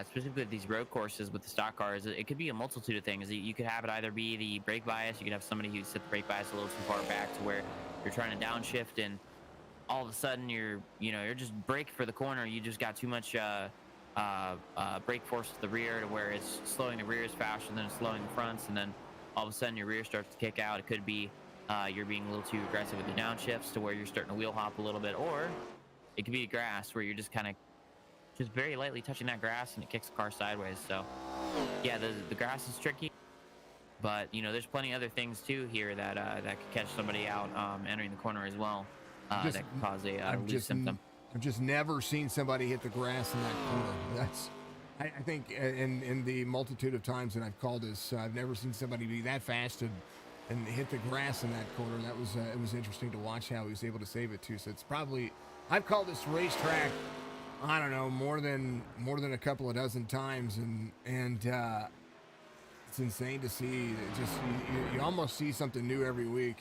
specifically with these road courses with the stock cars, it could be a multitude of things. You could have it either be the brake bias. You could have somebody who set the brake bias a little too far back to where you're trying to downshift, and all of a sudden you're just brake for the corner. You just got too much brake force to the rear to where it's slowing the rears faster than it's slowing the fronts, and then all of a sudden your rear starts to kick out. It could be you're being a little too aggressive with the downshifts to where you're starting to wheel hop a little bit, or it could be grass where you're just kind of just very lightly touching that grass and it kicks the car sideways. So yeah, the grass is tricky, but there's plenty of other things too here that could catch somebody out entering the corner as well, that could cause a loose symptom. I've just never seen somebody hit the grass in that corner. That's, I think, in the multitude of times that I've called this, I've never seen somebody be that fast and hit the grass in that corner. That was it was interesting to watch how he was able to save it too. So it's probably, I've called this racetrack, I don't know, more than a couple of dozen times, and it's insane to see. Just you almost see something new every week.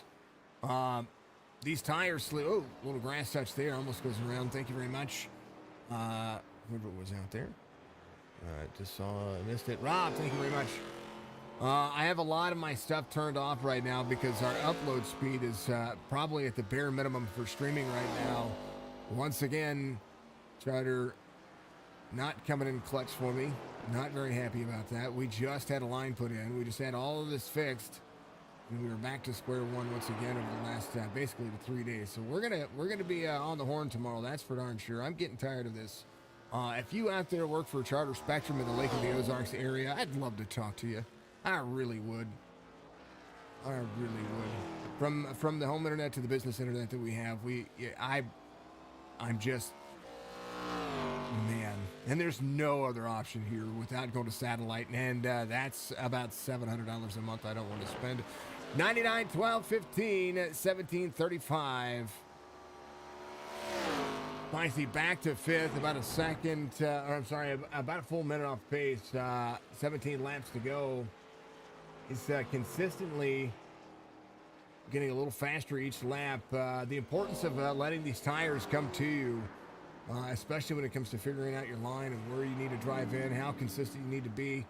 These tires slip. Oh, little grass touch there. Almost goes around. Thank you very much. Whoever was out there. Just missed it. Rob, thank you very much. I have a lot of my stuff turned off right now because our upload speed is probably at the bare minimum for streaming right now. Once again, Charter not coming in clutch for me. Not very happy about that. We just had a line put in. We just had all of this fixed, and we were back to square one once again over the last basically the 3 days. So we're gonna be on the horn tomorrow. That's for darn sure. I'm getting tired of this. If you out there work for Charter Spectrum in the Lake of the Ozarks area, I'd love to talk to you. I really would. I really would. From the home internet to the business internet that we have, I'm just, man. And there's no other option here without going to satellite, and that's about $700 a month I don't want to spend. 99, 12, 15, 17, 35. Spicy back to fifth, about a second, about a full minute off pace. 17 laps to go. He's consistently getting a little faster each lap. The importance of letting these tires come to you, especially when it comes to figuring out your line and where you need to drive in, how consistent you need to be.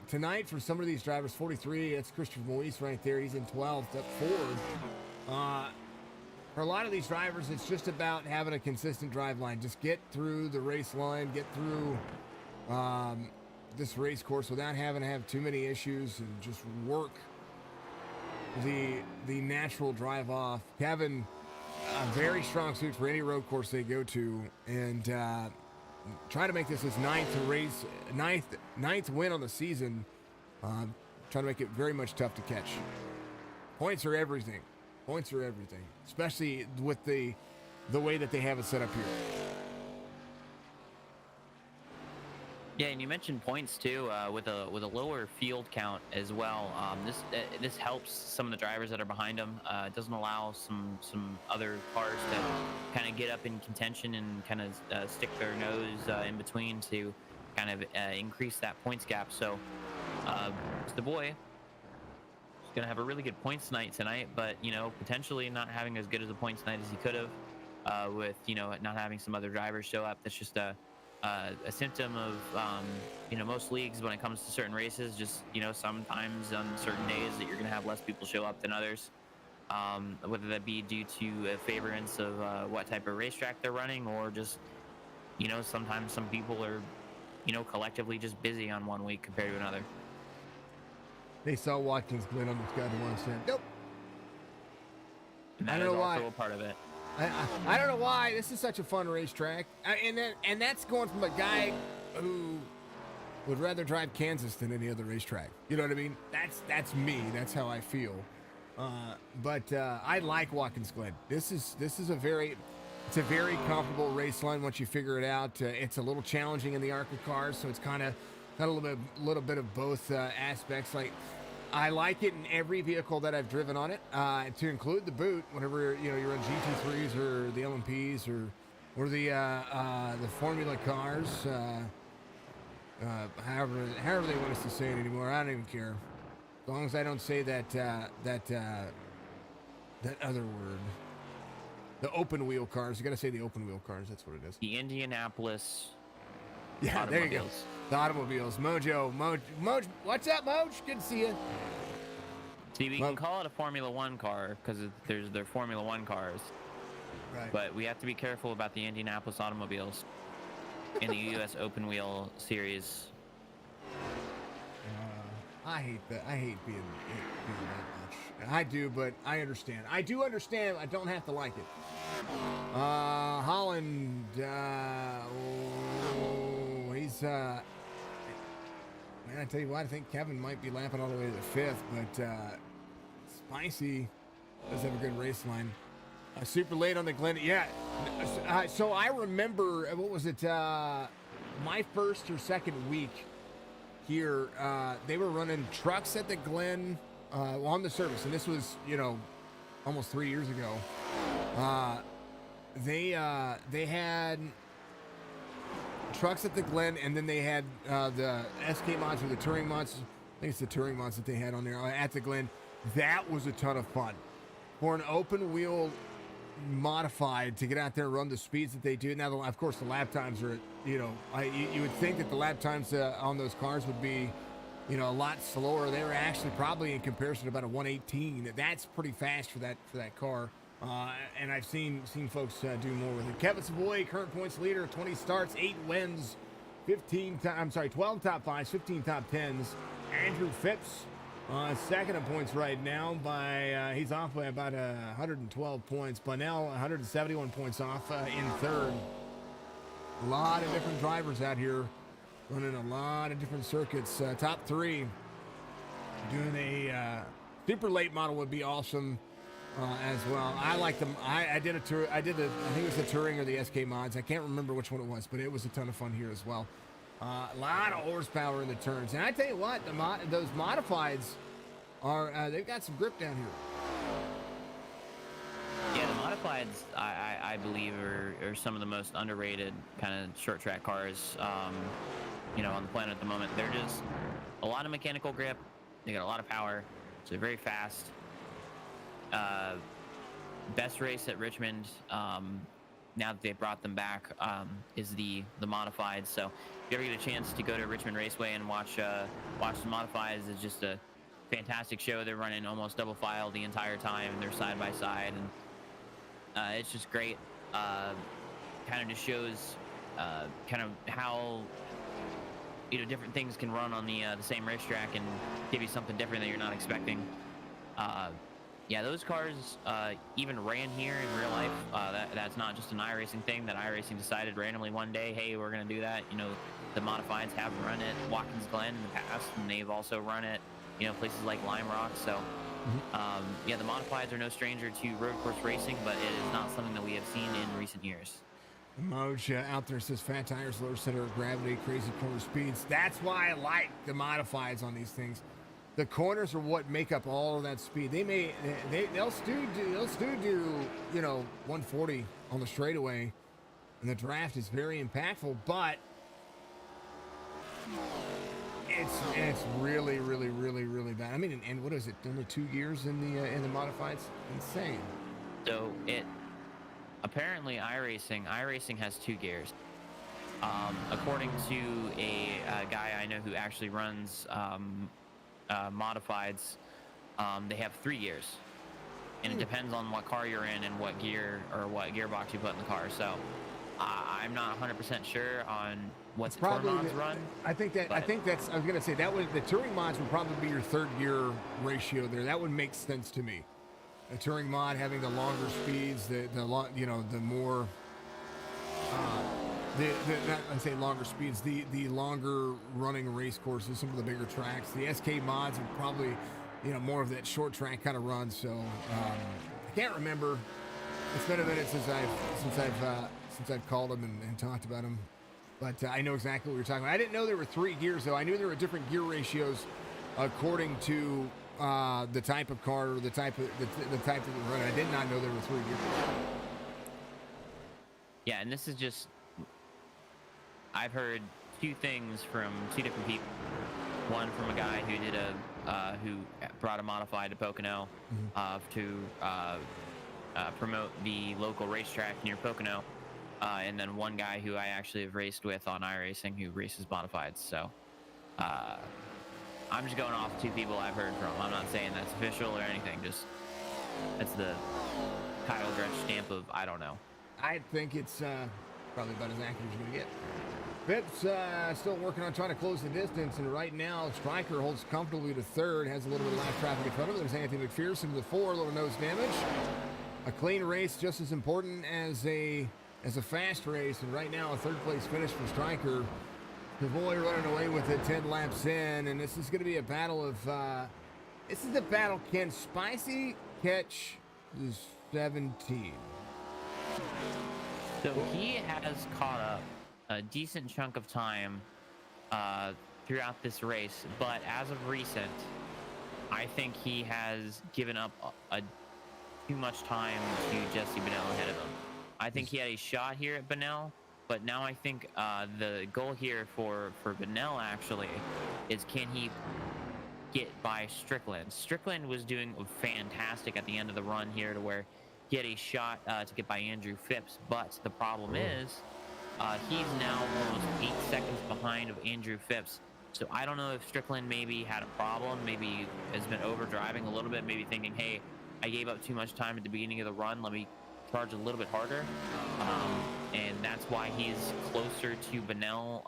Tonight, for some of these drivers, 43, that's Christopher Moise right there. He's in 12th, up forward. For a lot of these drivers, it's just about having a consistent drive line. Just get through the race line, get through this race course without having to have too many issues, and just work the natural drive off. Having a very strong suit for any road course they go to, and try to make this his ninth win on the season. Trying to make it very much tough to catch. Points are everything. Points are everything, especially with the way that they have it set up here. Yeah, and you mentioned points too, with a lower field count as well. This helps some of the drivers that are behind them. It doesn't allow some other cars to kind of get up in contention and kind of stick their nose in between to kind of increase that points gap. So the boy is going to have a really good points night tonight, but potentially not having as good as a points night as he could have, with not having some other drivers show up. That's just a symptom of most leagues when it comes to certain races. Just sometimes on certain days that you're going to have less people show up than others, whether that be due to a favorance of what type of racetrack they're running, or just sometimes some people are collectively just busy on one week compared to another. They saw Watkins Glen on the schedule and said, nope. And that is also a part of it. I don't know why. This is such a fun racetrack. And that's going from a guy who would rather drive Kansas than any other racetrack. You know what I mean? That's me. That's how I feel. But I like Watkins Glen. This is a very comfortable race line once you figure it out. It's a little challenging in the ARCA cars, so it's kind of Got a little bit of both aspects. Like, I like it in every vehicle that I've driven on it, to include the boot. Whenever you're on GT3s or the LMPs or the Formula cars, however they want us to say it anymore. I don't even care, as long as I don't say that other word. The open wheel cars. You got to say the open wheel cars. That's what it is. The Indianapolis. Yeah, there you go. The automobiles. Moj. What's up, Moj? Good to see you. See, we can call it a Formula One car because they're Formula One cars. Right. But we have to be careful about the Indianapolis automobiles in the U.S. Open Wheel Series. I hate that. I hate being that much. I do, but I understand. I do understand. I don't have to like it. Holland. He's man. I tell you what. I think Kevin might be lapping all the way to the fifth, but Spicy does have a good race line. Super late on the Glen. Yeah. So I remember, what was it? My first or second week here, they were running trucks at the Glen on the service, and this was almost 3 years ago. They had trucks at the Glen, and then they had the SK mods or the touring mods. I think it's the touring mods that they had on there at the Glen. That was a ton of fun for an open wheel modified to get out there and run the speeds that they do. Now, of course, the lap times are, you would think that the lap times on those cars would be, a lot slower. They were actually probably in comparison to about a 118. That's pretty fast for that car. And I've seen folks do more with it. Kevin Savoy, current points leader, 20 starts, 8 wins, 12 top 5s, 15 top 10s. Andrew Phipps, second in points right now he's off by about 112 points. Bunnell, 171 points off in third. A lot of different drivers out here running a lot of different circuits. Top 3 doing a super late model would be awesome as well. I like them. I did a tour. I think it was the touring or the SK mods. I can't remember which one it was, but it was a ton of fun here as well. A lot of horsepower in the turns, and I tell you what, those modifieds are they've got some grip down here. Yeah, the modifieds I believe are some of the most underrated kind of short track cars on the planet at the moment. They're just a lot of mechanical grip. They got a lot of power, so they're very fast. Best race at Richmond, now that they brought them back, is the modifieds. So if you ever get a chance to go to Richmond Raceway and watch the modifieds, it's just a fantastic show. They're running almost double file the entire time. They're side by side, and it's just great. Kind of just shows kind of how different things can run on the same racetrack and give you something different that you're not expecting. Yeah, those cars even ran here in real life. That's not just an iRacing thing that iRacing decided randomly one day, hey, we're going to do that. The modifieds have run it Watkins Glen in the past, and they've also run it, places like Lime Rock. So, yeah, the modifieds are no stranger to road course racing, but it is not something that we have seen in recent years. Moj out there says fat tires, lower center of gravity, crazy corner speeds. That's why I like the modifieds on these things. The corners are what make up all of that speed. They'll still do 140 on the straightaway, and the draft is very impactful. But it's really, really, really, really bad. I mean, and what is it? Only 2 gears in the modifieds. Insane. So apparently iRacing has 2 gears. According to a guy I know who actually runs modifieds, they have 3 gears, and it depends on what car you're in and what gear or what gearbox you put in the car. So I'm not 100% sure on what the touring mods run. I think that's I was gonna say the touring mods would probably be your 3rd gear ratio there. That would make sense to me. A touring mod having the longer speeds, the more I'd say longer speeds, the longer running race courses, some of the bigger tracks. The SK mods are probably, more of that short track kind of run. So I can't remember. It's been a minute since I've called them and talked about them. But I know exactly what you're talking about. I didn't know there were 3 gears, though. I knew there were different gear ratios according to the type of car or the type of the type of the run. I did not know there were 3 gears. Yeah, and this is just I've heard two things from two different people. One from a guy who did who brought a modified to Pocono to promote the local racetrack near Pocono, and then one guy who I actually have raced with on iRacing who races modifieds. So uh, I'm just going off two people I've heard from. I'm not saying that's official or anything. Just that's the Kyle Dretch stamp of I don't know. I think it's probably about as accurate as you're going to get. Phipps still working on trying to close the distance, and right now Stryker holds comfortably to third, has a little bit of lap traffic in front of him. There's Anthony McPherson to the 4, a little nose damage. A clean race just as important as a fast race, and right now a third place finish for Stryker. The boy running away with it 10 laps in, and this is going to be a battle of this is the battle. Can Spicy catch the 17? So he has caught up a decent chunk of time throughout this race, but as of recent, I think he has given up too much time to Jesse Bennell ahead of him. I think he had a shot here at Bennell, but now I think the goal here for Bennell actually is can he get by Strickland. Strickland was doing fantastic at the end of the run here to where he had a shot to get by Andrew Phipps, but the problem is he's now almost 8 seconds behind of Andrew Phipps. So I don't know if Strickland maybe had a problem, maybe has been overdriving a little bit, maybe thinking, hey, I gave up too much time at the beginning of the run, let me charge a little bit harder. And that's why he's closer to Bennell,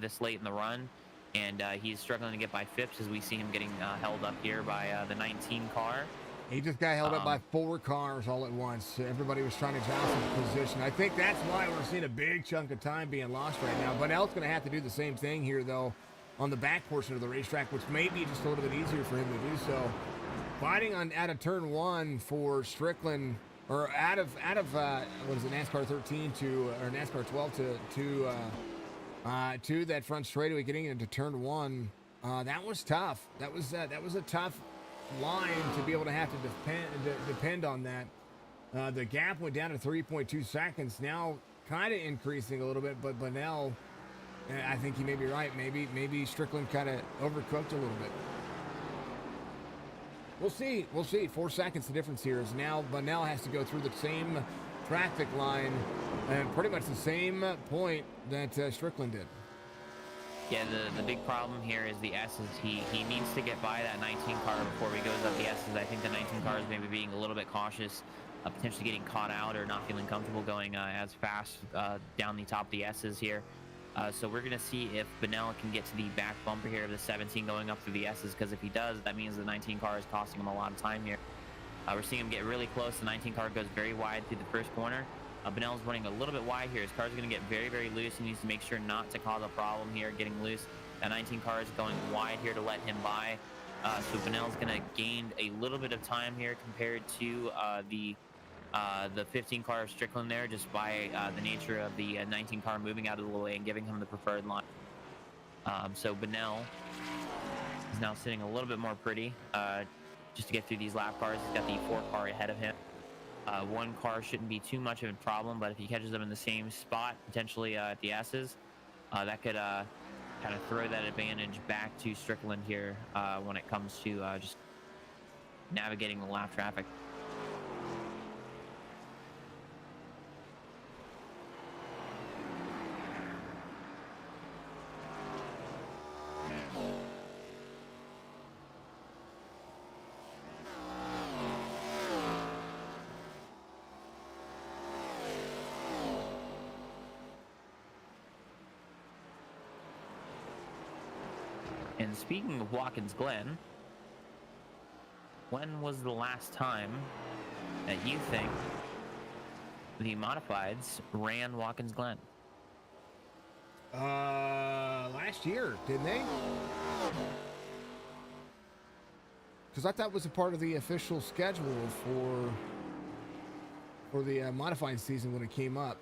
this late in the run. And he's struggling to get by Phipps as we see him getting held up here by the 19 car. He just got held up by 4 cars all at once. Everybody was trying to jostle his position. I think that's why we're seeing a big chunk of time being lost right now. Bennell's going to have to do the same thing here, though, on the back portion of the racetrack, which may be just a little bit easier for him to do so. Fighting out of turn 1 for Strickland, or out of what is it, NASCAR 13 or NASCAR 12 to that front straightaway, getting into turn 1. That was tough. That was a tough line to be able to have to depend on that. The gap went down to 3.2 seconds, now kind of increasing a little bit, but Bennell, I think you may be right. Maybe Strickland kind of overcooked a little bit. We'll see. 4 seconds the difference here is now Bennell has to go through the same traffic line and pretty much the same point that Strickland did. Yeah, the big problem here is the S's. He needs to get by that 19 car before he goes up the S's. I think the 19 car is maybe being a little bit cautious, potentially getting caught out or not feeling comfortable going as fast down the top of the S's here. So we're going to see if Bennell can get to the back bumper here of the 17 going up through the S's, because if he does, that means the 19 car is costing him a lot of time here. We're seeing him get really close. The 19 car goes very wide through the first corner. Bennell's running a little bit wide here. His car's going to get very, very loose. He needs to make sure not to cause a problem here getting loose. That 19 car is going wide here to let him by. So Bennell's going to gain a little bit of time here compared to the 15 car of Strickland there, just by the nature of the 19 car moving out of the way and giving him the preferred line. So Bennell is now sitting a little bit more pretty just to get through these lap cars. He's got the 4 car ahead of him. 1 car shouldn't be too much of a problem, but if he catches them in the same spot, potentially at the S's, that could kind of throw that advantage back to Strickland here when it comes to just navigating the lap traffic. And speaking of Watkins Glen, when was the last time that you think the modifieds ran Watkins Glen? Last year, didn't they? Because I thought it was a part of the official schedule for the modified season when it came up.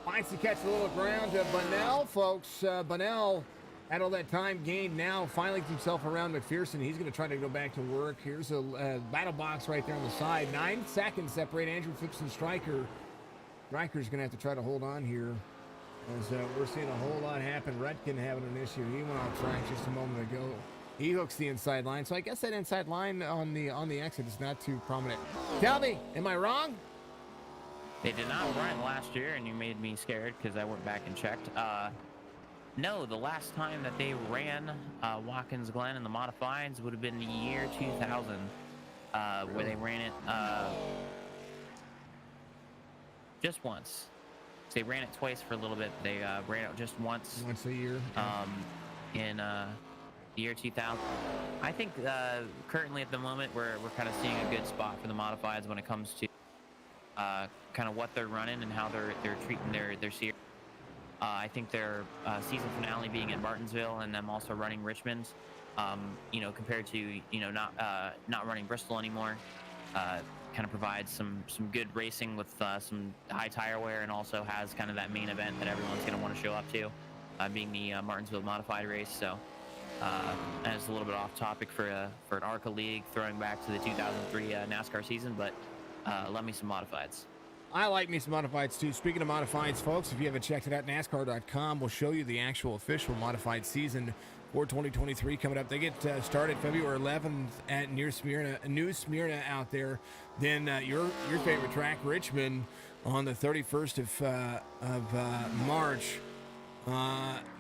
Finds to catch a little ground to Bunnell, folks. Bunnell had all that time gained. Now finally gets himself around McPherson. He's going to try to go back to work. Here's a battle box right there on the side. 9 seconds separate Andrew Phipps and Stryker. Stryker's going to have to try to hold on here, as we're seeing a whole lot happen. Redkin having an issue. He went off track just a moment ago. He hooks the inside line. So I guess that inside line on the exit is not too prominent. Tell me, am I wrong? They did not run it last year, and you made me scared because I went back and checked. No, the last time that they ran Watkins Glen in the modifieds would have been the year 2000, where they ran it just once. So they ran it twice for a little bit. They ran it just once. Once a year. In the year 2000. I think currently at the moment we're kind of seeing a good spot for the modifieds when it comes to kind of what they're running and how they're treating their series. I think their season finale being in Martinsville and them also running Richmond, compared to not running Bristol anymore, kind of provides some good racing with some high tire wear, and also has kind of that main event that everyone's going to want to show up to, being the Martinsville modified race. So that's a little bit off topic for an ARCA league, throwing back to the 2003 NASCAR season, but love me some modifieds. I like me some modifieds too. Speaking of modifieds, folks, if you haven't checked it out, NASCAR.com will show you the actual official modified season for 2023 coming up. They get started February 11th at New Smyrna out there. Then your favorite track, Richmond, on the 31st of March.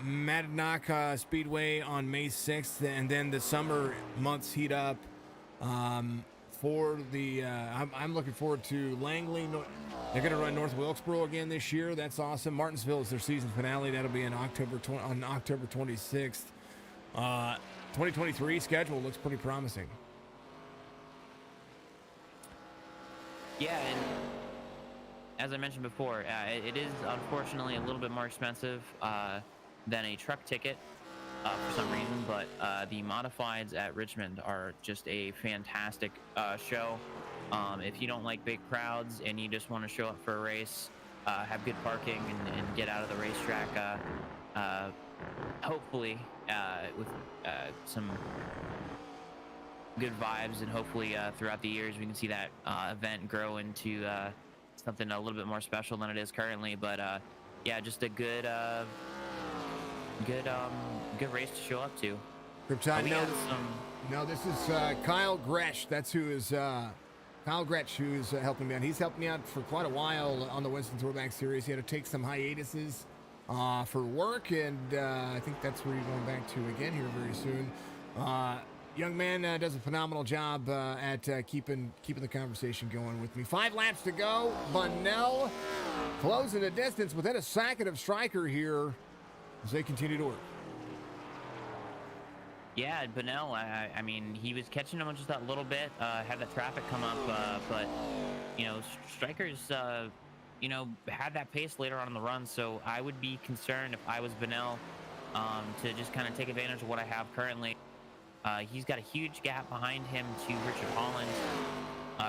Madanaka Speedway on May 6th, and then the summer months heat up for the I'm looking forward to Langley. They're going to run North Wilkesboro again this year. That's awesome. Martinsville is their season finale. That'll be on October 26th. 2023 schedule looks pretty promising. Yeah, and as I mentioned before, it is unfortunately a little bit more expensive than a truck ticket for some reason, but the modifieds at Richmond are just a fantastic show. If you don't like big crowds and you just want to show up for a race, have good parking, and get out of the racetrack, hopefully with some good vibes, and hopefully throughout the years we can see that event grow into something a little bit more special than it is currently. But yeah, just a good race to show up to. Krypton, no, this is Kyle Gresh. That's who is Kyle Gretsch, who's helping me out. He's helped me out for quite a while on the Winston Throwback series. He had to take some hiatuses for work, and I think that's where you're going back to again here very soon. Young man does a phenomenal job at keeping the conversation going with me. 5 laps to go. Bunnell closing the distance within a second of Stryker here as they continue to work. Yeah, Bunnell, I mean, he was catching him just that little bit, had that traffic come up, but, Stryker's, had that pace later on in the run, so I would be concerned if I was Bunnell to just kind of take advantage of what I have currently. He's got a huge gap behind him to Richard Holland.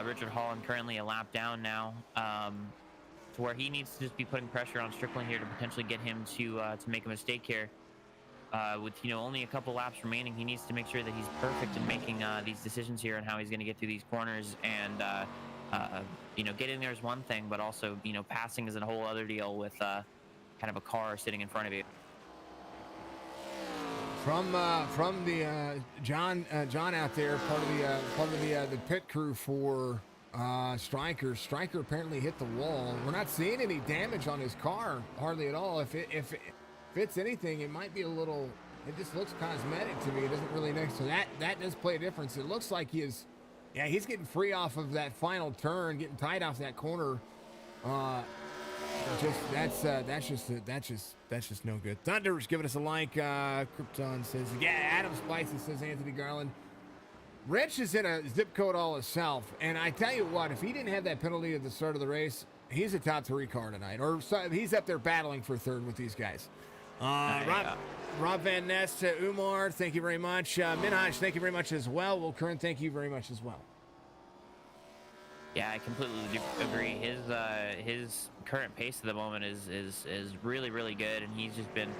Richard Holland currently a lap down now, to where he needs to just be putting pressure on Strickland here to potentially get him to make a mistake here. With only a couple laps remaining, he needs to make sure that he's perfect in making these decisions here on how he's going to get through these corners. And getting there is one thing, but also passing is a whole other deal with kind of a car sitting in front of you. From the John out there, part of the pit crew for Stryker. Stryker apparently hit the wall. We're not seeing any damage on his car, hardly at all. If it's anything, it might be a little. It just looks cosmetic to me. It doesn't really know. So that does play a difference. It looks like he's getting free off of that final turn, getting tight off that corner. That's just no good. Thunder's giving us a like. Krypton says, yeah. Adam Spicy says, Anthony Garland. Rich is in a zip code all himself, and I tell you what, if he didn't have that penalty at the start of the race, he's a top 3 car tonight, or he's up there battling for third with these guys. Rob Van Ness, Umar, thank you very much. Minhaj, thank you very much as well. Will Curran, thank you very much as well. Yeah, I completely agree. His current pace at the moment is really really good, and he's just been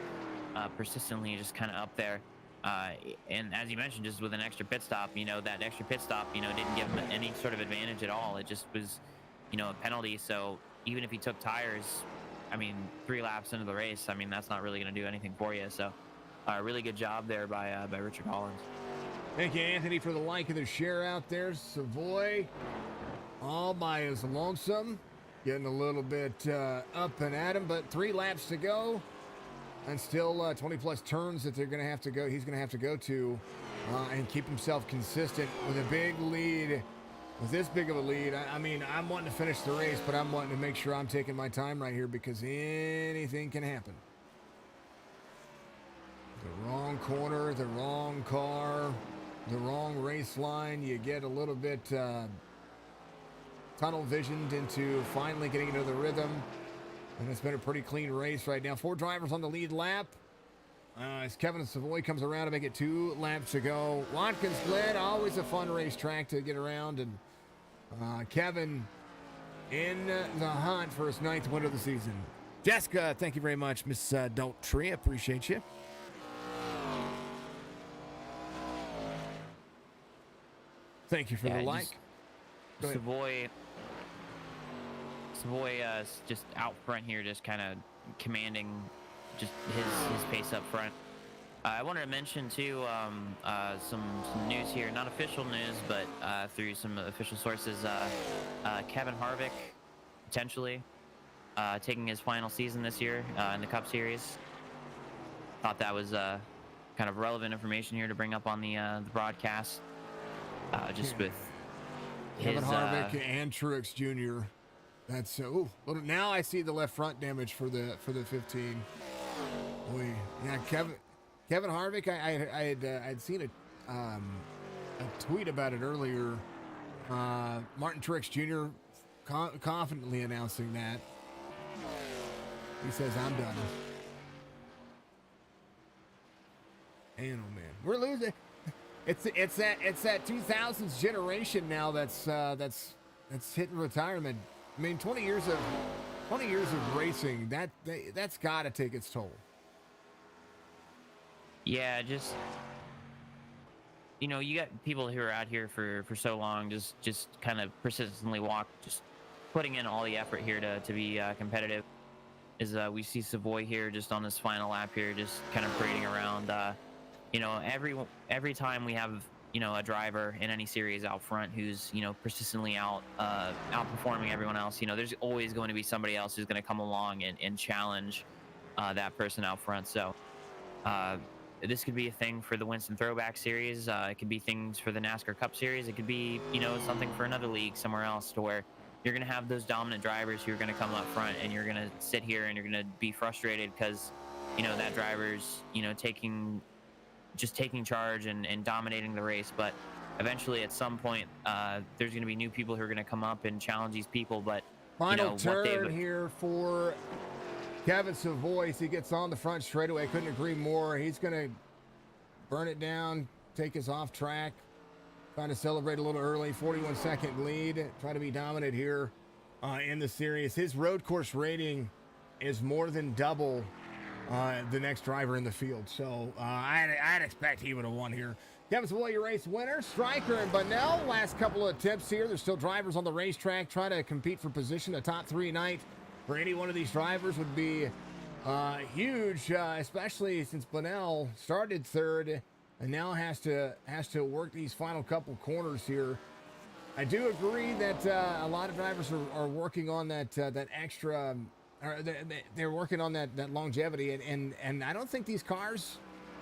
persistently just kind of up there. And as you mentioned, just with an extra pit stop, that extra pit stop, didn't give him any sort of advantage at all. It just was, a penalty. So even if he took tires, I mean, 3 laps into the race, I mean, that's not really going to do anything for you. So, really good job there by Richard Hollins. Thank you, Anthony, for the like and the share out there. Savoy, all by his lonesome, getting a little bit up and at him, but 3 laps to go. And still 20 plus turns that they're going to have to go. He's going to have to go to and keep himself consistent with a big lead. With this big of a lead, I mean, I'm wanting to finish the race, but I'm wanting to make sure I'm taking my time right here because anything can happen. The wrong corner, the wrong car, the wrong race line. You get a little bit tunnel visioned into finally getting into the rhythm. And it's been a pretty clean race right now. 4 drivers on the lead lap. As Kevin Savoy comes around to make it 2 laps to go. Watkins Glen, always a fun racetrack to get around. And Kevin in the hunt for his 9th win of the season. Jessica, thank you very much. Miss Daltrey, appreciate you. Thank you for the like. Savoy just out front here, just kind of commanding just his pace up front. I wanted to mention too some news here, not official news, but through some official sources. Kevin Harvick potentially taking his final season this year in the Cup Series. Thought that was kind of relevant information here to bring up on the broadcast. Just with Kevin Harvick and Truex Jr. That's now I see the left front damage for the 15. Boy, yeah, Kevin Harvick. I'd seen a tweet about it earlier. Martin Truex Jr. Confidently announcing that he says, "I'm done." And oh man, we're losing. It's that 2000s generation now that's hitting retirement. I mean, 20 years of racing, that's got to take its toll. Yeah, just you got people who are out here for so long, just kind of persistently just putting in all the effort here to be competitive. We see Savoy here just on this final lap here, just kind of parading around. Every time we have a driver in any series out front who's persistently outperforming everyone else, there's always going to be somebody else who's going to come along and challenge that person out front. So this could be a thing for the Winston Throwback Series. It could be things for the NASCAR Cup Series. It could be something for another league somewhere else, to where you're going to have those dominant drivers who are going to come up front, and you're going to sit here and you're going to be frustrated because that driver's taking charge and dominating the race. But eventually at some point there's going to be new people who are going to come up and challenge these people. But final turn here for Kevin Savoy. He gets on the front straightaway. I couldn't agree more. He's going to burn it down, take us off track, trying to celebrate a little early. 41-second lead, try to be dominant here in the series. His road course rating is more than double the next driver in the field. So I'd expect he would have won here. Kevin Savoy, your race winner. Stryker and Bunnell, last couple of attempts here. There's still drivers on the racetrack trying to compete for position. A top 3 night for any one of these drivers would be huge, especially since Bunnell started 3rd and now has to work these final couple corners here. I do agree that a lot of drivers are working on that extra. They're working on that longevity, and I don't think these cars.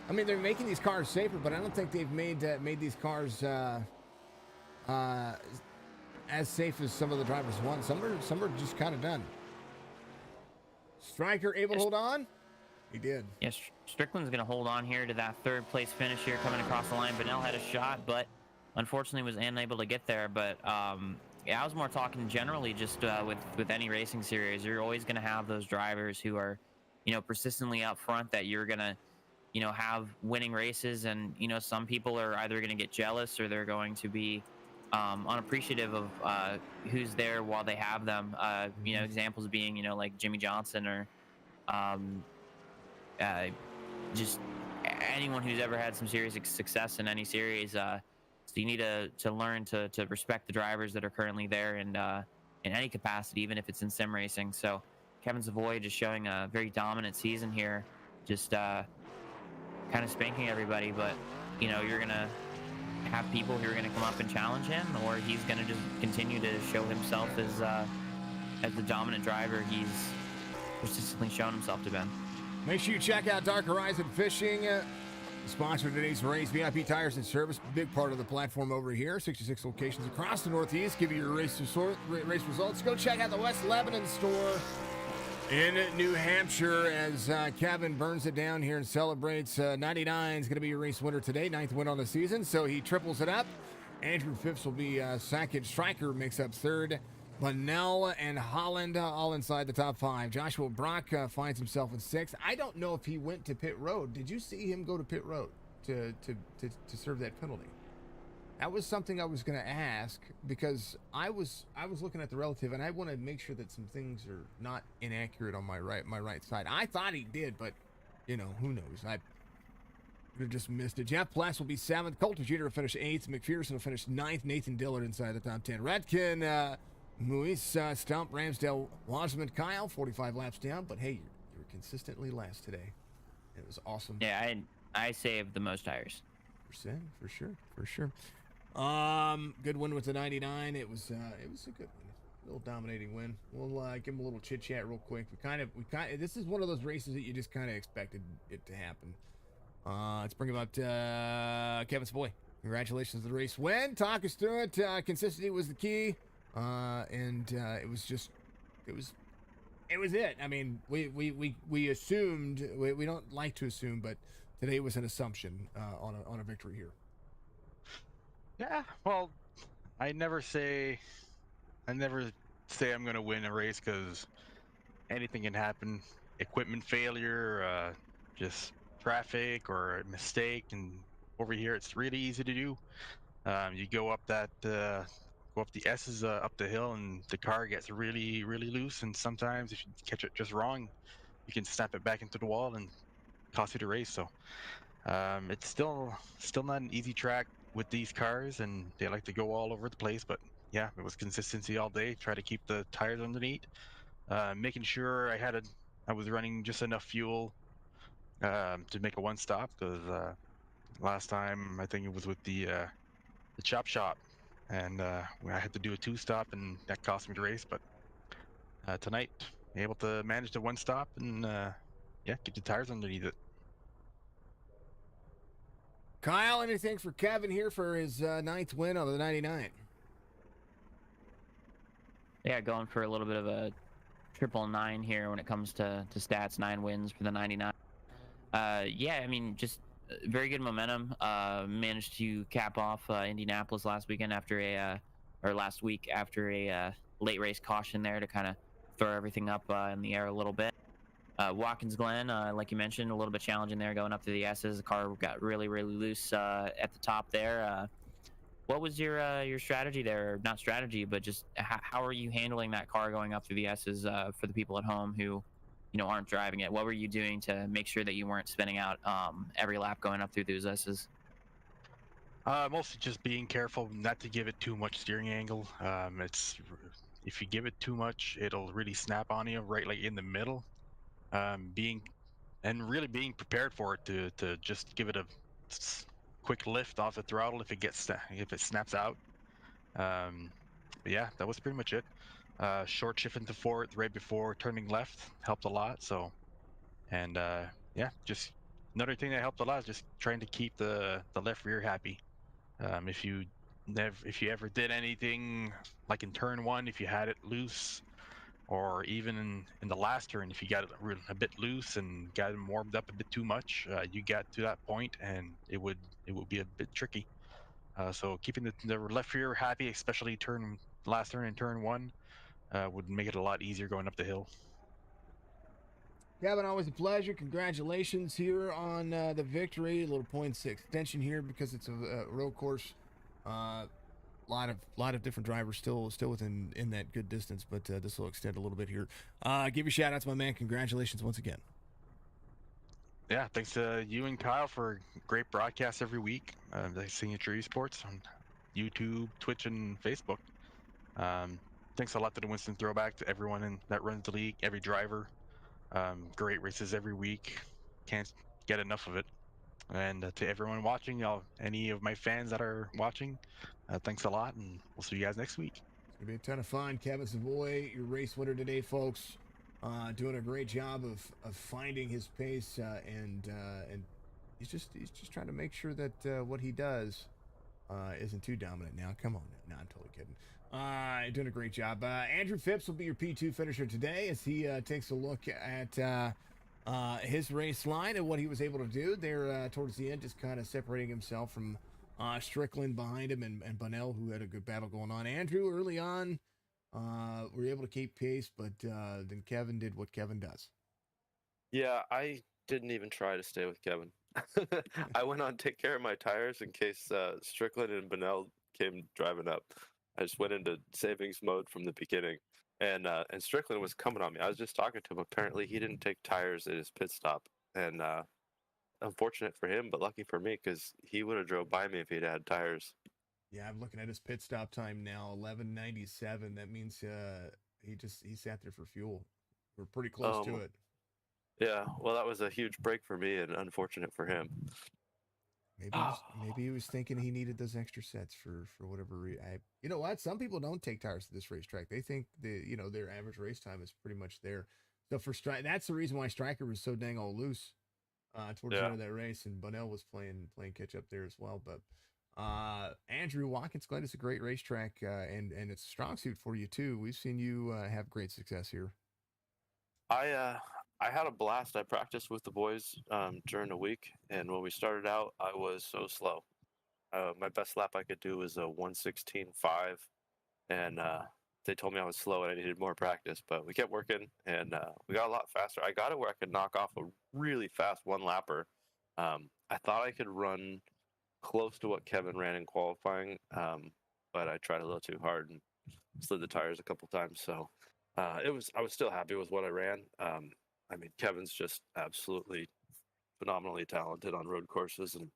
I mean, they're making these cars safer, but I don't think they've made these cars as safe as some of the drivers want. Some are just kind of done. Stryker able to hold on. He did. Yes, Strickland's going to hold on here to that 3rd place finish here, coming across the line. Bunnell had a shot, but unfortunately was unable to get there. But yeah, I was more talking generally just with any racing series. You're always going to have those drivers who are, persistently up front that you're going to, have winning races. And, some people are either going to get jealous or they're going to be, unappreciative of who's there while they have them. Examples being like Jimmy Johnson or um, uh, just anyone who's ever had some serious success in any series. So you need to learn to respect the drivers that are currently there and in any capacity, even if it's in sim racing. So Kevin Savoy just showing a very dominant season here, just kind of spanking everybody. But you're gonna have people who are gonna come up and challenge him, or he's gonna just continue to show himself as the dominant driver he's persistently shown himself to be. Make sure you check out Dark Horizon Fishing. Sponsor of today's race, VIP Tires and Service, big part of the platform over here. 66 locations across the Northeast. Give you your race results. Go check out the West Lebanon store in New Hampshire as Kevin burns it down here and celebrates. 99 is going to be your race winner today, 9th win on the season, so he triples it up. Andrew Phipps will be second. Stryker makes up third. Bunnell and Holland all inside the top 5. Joshua Brock finds himself in 6th. I don't know if he went to pit road. Did you see him go to pit road to serve that penalty? That was something I was going to ask because I was looking at the relative and I want to make sure that some things are not inaccurate on my right side. I thought he did, but who knows? I just missed it. Jeff Plass will be 7th. Coulter Jr. will finish 8th. McPherson will finish 9th. Nathan Dillard inside the top 10. Redkin, Muis, Stump, Ramsdale, Wasserman, Kyle, 45 laps down. But hey, you're consistently last today. It was awesome. Yeah, I saved the most tires. For sure. Good win with the 99. It was a good win. A little dominating win. We'll give him a little chit chat real quick. This is one of those races that you just kind of expected it to happen. Let's bring about Kevin Savoy. Congratulations on the race win. Talk us through it. Consistency was the key. It was it. I mean, we assumed, we don't like to assume, but today was an assumption on a victory here. Yeah, well, I never say I'm going to win a race because anything can happen. Equipment failure, just traffic or a mistake, and over here it's really easy to do. You go up the S's up the hill, and the car gets really, really loose. And sometimes, if you catch it just wrong, you can snap it back into the wall and cost you the race. So it's still not an easy track with these cars, and they like to go all over the place. But yeah, it was consistency all day. Try to keep the tires underneath, making sure I was running just enough fuel to make a one stop, because last time I think it was with the chop shop, and I had to do a 2-stop, and that cost me the race. But tonight, able to manage the 1-stop and get the tires underneath it. Kyle, anything for Kevin here for his 9th win on the 99? Yeah, going for a little bit of a 999 here when it comes to stats. 9 wins for the 99. I mean, just very good momentum. Managed to cap off Indianapolis last week after a late race caution there to kind of throw everything up in the air a little bit. Watkins Glen, like you mentioned, a little bit challenging there going up to the S's. The car got really, really loose at the top there. What was your strategy there? Not strategy, but just how are you handling that car going up through the S's for the people at home who aren't driving it? What were you doing to make sure that you weren't spinning out every lap going up through those S's? Mostly just being careful not to give it too much steering angle. If you give it too much, it'll really snap on you right like in the middle. Being prepared for it to just give it a quick lift off the throttle if it snaps out. But yeah, that was pretty much it. Short shift into fourth right before turning left helped a lot. So, and just another thing that helped a lot is just trying to keep the left rear happy. If you ever did anything like in turn 1, if you had it loose, or even in the last turn, if you got it a bit loose and got it warmed up a bit too much, you got to that point and it would be a bit tricky. So keeping the left rear happy, especially last turn in turn 1, would make it a lot easier going up the hill. Kevin, always a pleasure. Congratulations here on the victory. A little 0.6 extension here because it's a road course. lot of different drivers still within in that good distance, but this will extend a little bit here. Give you shout out to my man. Congratulations once again. Yeah, thanks to you and Kyle for great broadcasts every week. The Signature Esports on YouTube, Twitch, and Facebook. Thanks a lot to the Winston Throwback, to everyone that runs the league, every driver. Great races every week. Can't get enough of it. And to everyone watching, y'all, any of my fans that are watching, thanks a lot, and we'll see you guys next week. It's gonna be a ton of fun. Kevin Savoy, your race winner today, folks. Doing a great job of finding his pace, and he's just trying to make sure that what he does isn't too dominant. Now, come on, no, I'm totally kidding. Doing a great job. Andrew Phipps will be your P2 finisher today as he takes a look at his race line and what he was able to do there towards the end, just kind of separating himself from Strickland behind him and Bunnell, who had a good battle going on. Andrew, early on, were able to keep pace, but then Kevin did what Kevin does. Yeah, I didn't even try to stay with Kevin. I went on to take care of my tires in case Strickland and Bunnell came driving up. I just went into savings mode from the beginning, and Strickland was coming on me. I was just talking to him. Apparently, he didn't take tires at his pit stop, and unfortunate for him, but lucky for me because he would have drove by me if he'd had tires. Yeah, I'm looking at his pit stop time now, 11:97. That means he sat there for fuel. We're pretty close to it. Yeah, well, that was a huge break for me and unfortunate for him. Maybe he was thinking he needed those extra sets for whatever reason. You know what? Some people don't take tires to this racetrack. They think their average race time is pretty much there. So for that's the reason why Stryker was so dang all loose towards the end of that race, and Bunnell was playing catch up there as well. But Andrew, Watkins Glen is a great racetrack, and it's a strong suit for you too. We've seen you have great success here. I had a blast. I practiced with the boys during the week, and when we started out, I was so slow. My best lap I could do was a 1:16.5, and they told me I was slow and I needed more practice. But we kept working, and we got a lot faster. I got it where I could knock off a really fast one-lapper. I thought I could run close to what Kevin ran in qualifying, but I tried a little too hard and slid the tires a couple times. So I was still happy with what I ran. I mean, Kevin's just absolutely phenomenally talented on road courses, and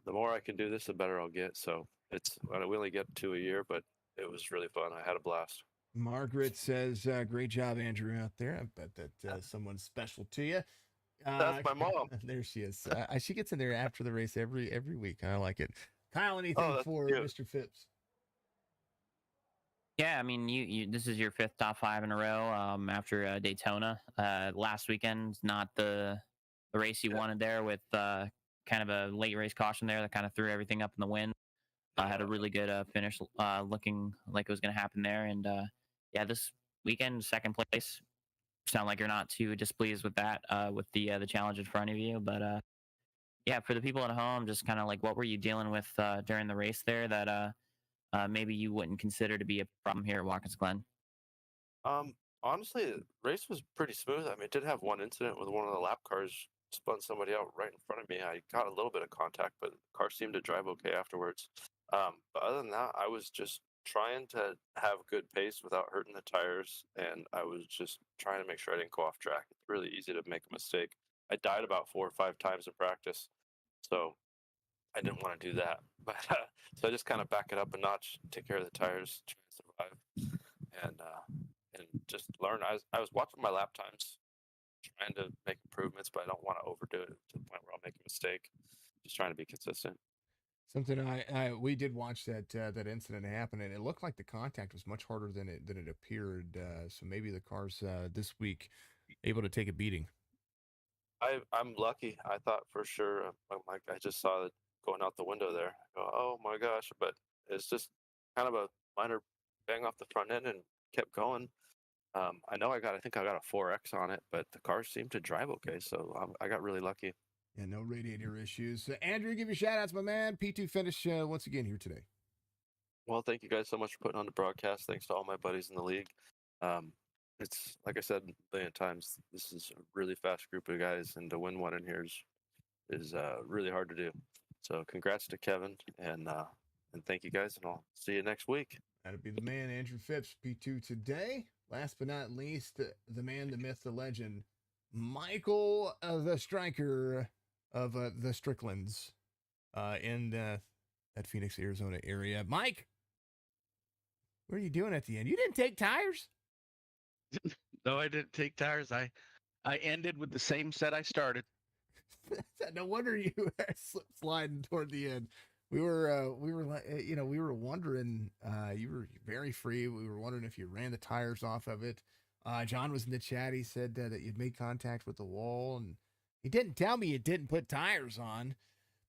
the more I can do this, the better I'll get. So we only get 2 a year, but it was really fun. I had a blast. Margaret says, "Great job, Andrew, out there." I bet that someone's special to you. That's my mom. There she is. She gets in there after the race every week. I like it. Kyle, anything for cute. Mr. Phipps? Yeah, I mean, you this is your 5th top 5 in a row after Daytona. Last weekend, not the race you wanted there, with kind of a late race caution there that kind of threw everything up in the wind. Had a really good finish, looking like it was going to happen there. And yeah, this weekend, 2nd place. Sound like you're not too displeased with that, with the challenge in front of you. But yeah, for the people at home, just kind of like, what were you dealing with during the race there that maybe you wouldn't consider to be a problem here at Watkins Glen? Honestly, the race was pretty smooth. I mean, it did have one incident with one of the lap cars spun somebody out right in front of me. I got a little bit of contact, but the car seemed to drive okay afterwards. But other than that, I was just trying to have good pace without hurting the tires, and I was just trying to make sure I didn't go off track. It's really easy to make a mistake. I died about 4 or 5 times in practice, so I didn't want to do that. But so I just kind of back it up a notch, take care of the tires, try to survive, and just learn. I was watching my lap times, trying to make improvements, but I don't want to overdo it to the point where I'll make a mistake. Just trying to be consistent. Something we did watch that incident happen, and it looked like the contact was much harder than it appeared. So maybe the cars this week able to take a beating. I'm lucky. I thought for sure. I just saw it going out the window there. I go, oh my gosh! But it's just kind of a minor bang off the front end and kept going. I know I think I got a 4X on it, but the car seemed to drive okay, so I got really lucky. Yeah, no radiator issues. Andrew, give you shout outs, my man. P2 finish once again here today. Well, thank you guys so much for putting on the broadcast. Thanks to all my buddies in the league. It's like I said a billion times, this is a really fast group of guys, and to win one in here is really hard to do. So congrats to Kevin, and And thank you guys, and I'll see you next week. That'd be the man, Andrew Phipps, P2 today. Last but not least, the man, the myth, the legend, Michael, the striker of the Stricklands in that Phoenix, Arizona area. Mike, what are you doing at the end? You didn't take tires? No, I didn't take tires. I ended with the same set I started. No wonder you were sliding toward the end. We were wondering. You were very free. We were wondering if you ran the tires off of it. John was in the chat. He said that you'd made contact with the wall, and he didn't tell me you didn't put tires on.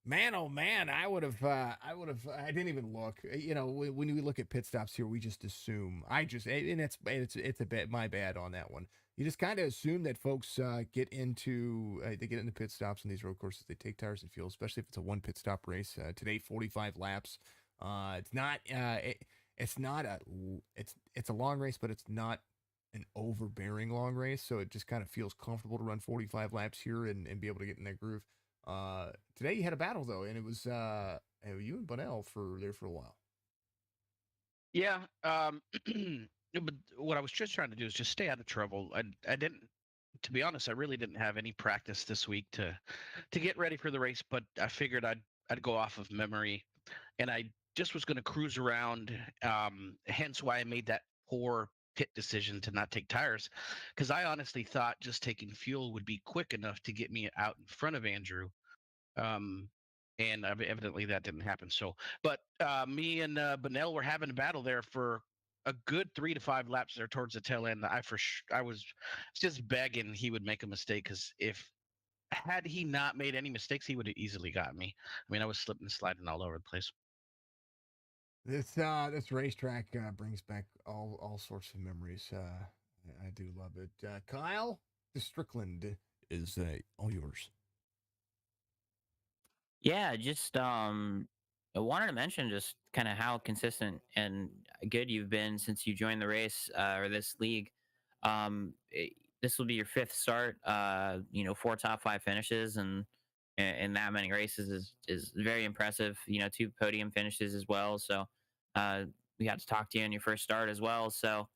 Man, oh man, I didn't even look. When we look at pit stops here, we just assume. It's a bit my bad on that one. You just kind of assume that folks get into pit stops on these road courses. They take tires and fuel, especially if it's a one pit stop race. Today, 45 laps. It's a long race, but it's not an overbearing long race. So it just kind of feels comfortable to run 45 laps here and be able to get in that groove. Today you had a battle though, and it was you and Bunnell for a while. Yeah. But what I was just trying to do is just stay out of trouble. I didn't, to be honest, I really didn't have any practice this week to get ready for the race, but I figured I'd go off of memory, and I just was going to cruise around. Hence why I made that poor pit decision to not take tires, because I honestly thought just taking fuel would be quick enough to get me out in front of Andrew. And evidently that didn't happen. So, but me and Bunnell were having a battle there for a good 3 to 5 laps there towards the tail end. I was just begging he would make a mistake, because had he not made any mistakes, he would have easily got me. I mean, I was slipping and sliding all over the place. This racetrack brings back all sorts of memories. I do love it. Kyle, the Strickland is all yours. Yeah, just I wanted to mention just kind of how consistent and good you've been since you joined the race or this league. This will be your 5th start. 4 top 5 finishes and that many races is very impressive. 2 podium finishes as well. So we got to talk to you on your first start as well. So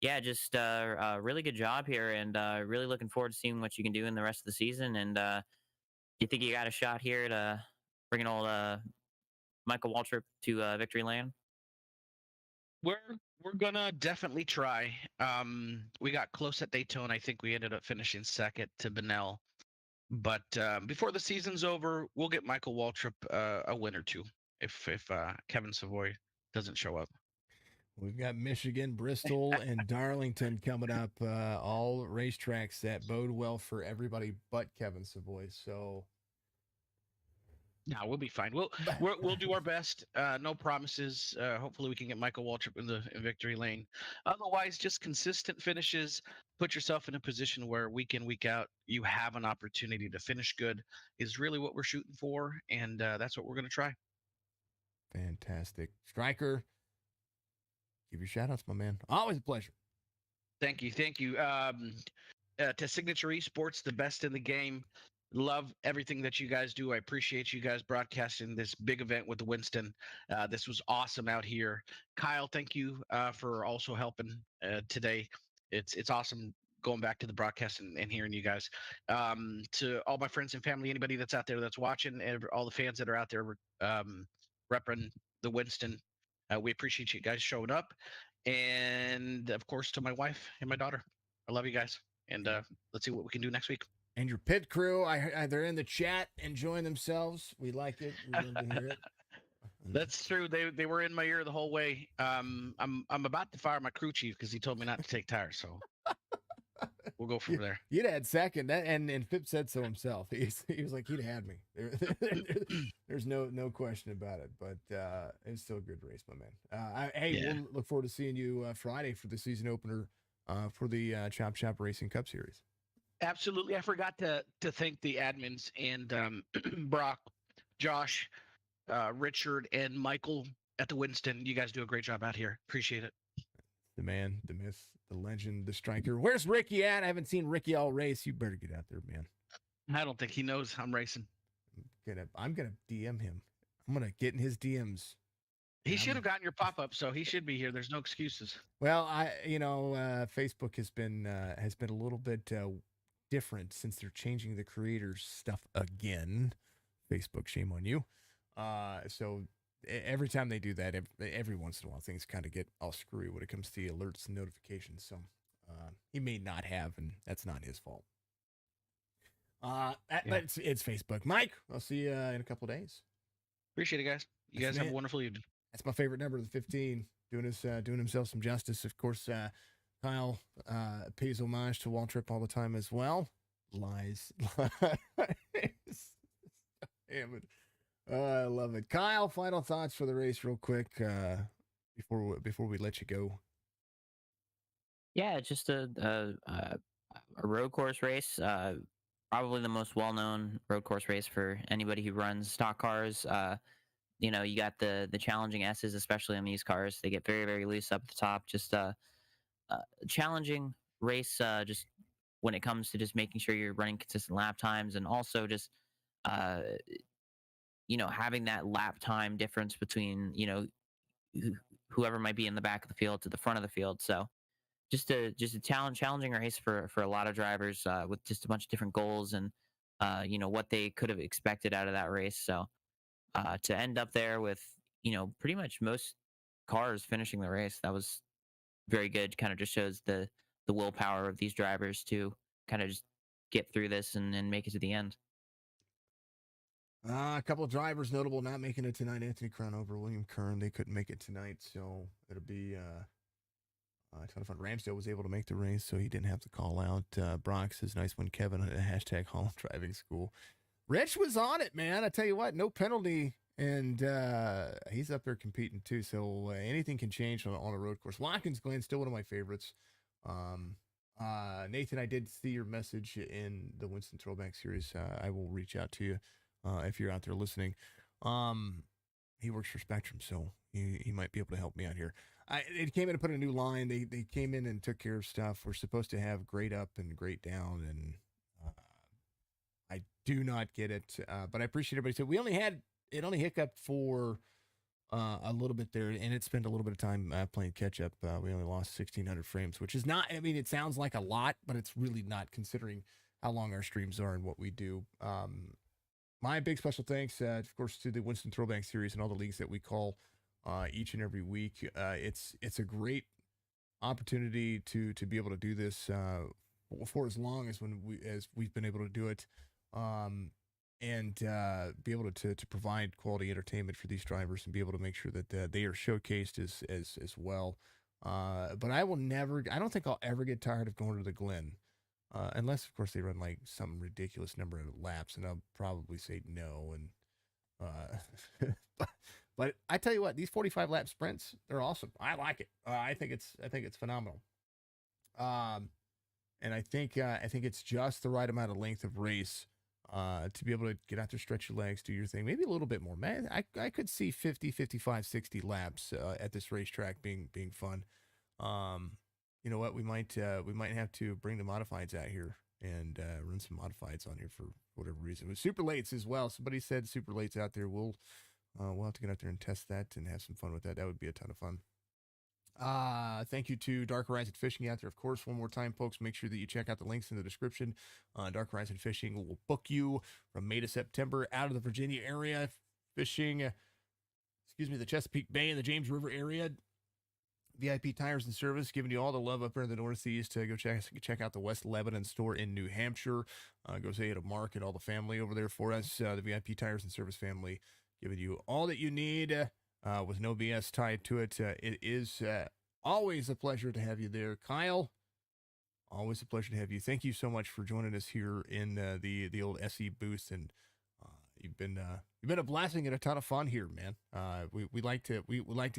yeah, just a really good job here, and really looking forward to seeing what you can do in the rest of the season. And you think you got a shot here to bring an old Michael Waltrip to victory lane? We're gonna definitely try. We got close at Daytona. I think we ended up finishing second to Bunnell. But before the season's over, we'll get Michael Waltrip a win or two if Kevin Savoy doesn't show up. We've got Michigan, Bristol, and Darlington coming up. All racetracks that bode well for everybody but Kevin Savoy. So, no, we'll be fine. We'll do our best. No promises. Hopefully, we can get Michael Waltrip in victory lane. Otherwise, just consistent finishes. Put yourself in a position where week in, week out, you have an opportunity to finish good. Is really what we're shooting for, and that's what we're going to try. Fantastic, Striker. Give your shout outs, my man. Always a pleasure. Thank you. To Signature Esports, the best in the game. Love everything that you guys do. I appreciate you guys broadcasting this big event with the Winston. This was awesome out here. Kyle, thank you for also helping today. It's awesome going back to the broadcast and hearing you guys. To all my friends and family, anybody that's out there that's watching, and all the fans that are out there repping the Winston, we appreciate you guys showing up. And of course, to my wife and my daughter, I love you guys. And let's see what we can do next week. And your pit crew, they're in the chat enjoying themselves. We like it. We love to hear it. That's true. They were in my ear the whole way. I'm about to fire my crew chief because he told me not to take tires. So we'll go from there. You'd had second, and Phip said so himself. He was like, he'd had me. There's no question about it. But it's still a good race, my man. We'll look forward to seeing you Friday for the season opener for the Chop Shop Racing Cup Series. Absolutely. I forgot to thank the admins and Brock, Josh, Richard, and Michael at the Winston. You guys do a great job out here. Appreciate it. The man, the myth, the legend, the striker. Where's Ricky at? I haven't seen Ricky all race. You better get out there, man. I don't think he knows I'm racing. I'm gonna DM him. I'm gonna get in his DMs. He And should have gotten your pop up, so he should be here. There's no excuses. Well, Facebook has been a little bit different since they're changing the creators stuff again. Facebook, shame on you. So every time they do that, every once in a while, things kind of get all screwy when it comes to the alerts and notifications. So he may not have, and that's not his fault. But it's Facebook. Mike, I'll see you in a couple of days. Appreciate it, guys. You That's guys have it. a wonderful evening. That's my favorite number, the 15. Doing himself some justice. Of course, Kyle pays homage to Waltrip all the time as well. Lies. Damn it. I love it. Kyle, final thoughts for the race real quick before we let you go. Yeah, just a road course race. Probably the most well-known road course race for anybody who runs stock cars. You got the challenging S's, especially on these cars. They get very, very loose up at the top. Just a challenging race, just when it comes to just making sure you're running consistent lap times, and also just having that lap time difference between whoever might be in the back of the field to the front of the field. So just a challenging race for a lot of drivers with just a bunch of different goals and what they could have expected out of that race. So to end up there with pretty much most cars finishing the race, that was very good. Kind of just shows the willpower of these drivers to kind of just get through this and make it to the end. A couple of drivers notable not making it tonight. Anthony Cronover, William Kern, they couldn't make it tonight, so it'll be a ton of fun. Ramsdale was able to make the race, so he didn't have to call out. Brock says, nice one, Kevin, hashtag Holland Driving School. Rich was on it, man. I tell you what, no penalty, and he's up there competing too, so anything can change on a road course. Watkins Glen, still one of my favorites. Nathan, I did see your message in the Winston Throwback series. I will reach out to you if you're out there listening. He works for Spectrum, so he might be able to help me out here. It came in and put a new line. They came in and took care of stuff. We're supposed to have grade up and grade down, and I do not get it. But I appreciate everybody. So we only hiccuped for a little bit there, and it spent a little bit of time playing catch up. We only lost 1,600 frames, which is not. I mean, it sounds like a lot, but it's really not considering how long our streams are and what we do. My big special thanks, of course, to the Winston Throwback series and all the leagues that we call each and every week. It's a great opportunity to be able to do this for as long as we've been able to do it, and be able to provide quality entertainment for these drivers and be able to make sure that they are showcased as well. But I don't think I'll ever get tired of going to the Glen. Unless, of course, they run like some ridiculous number of laps, and I'll probably say no. And but I tell you what, these 45 lap sprints, they're awesome. I like it. I think it's phenomenal. And I think it's just the right amount of length of race to be able to get out there, stretch your legs, do your thing. Maybe a little bit more, man. I could see 50, 55, 60 laps at this racetrack being fun. You know what? We might have to bring the modifieds out here and run some modifieds on here for whatever reason. With super lates as well. Somebody said super lates out there. We'll have to get out there and test that and have some fun with that. That would be a ton of fun. Thank you to Dark Horizon Fishing out there. Of course, one more time, folks, make sure that you check out the links in the description. Dark Horizon Fishing will book you from May to September out of the Virginia area, fishing, the Chesapeake Bay and the James River area. VIP Tires and Service, giving you all the love up there in the Northeast. Go check out the West Lebanon store in New Hampshire. Go say hello to Mark and all the family over there for us. The VIP Tires and Service family, giving you all that you need with no BS tied to it. It is always a pleasure to have you there, Kyle. Always a pleasure to have you. Thank you so much for joining us here in the old SE booth, and you've been a blessing and a ton of fun here, man. We like to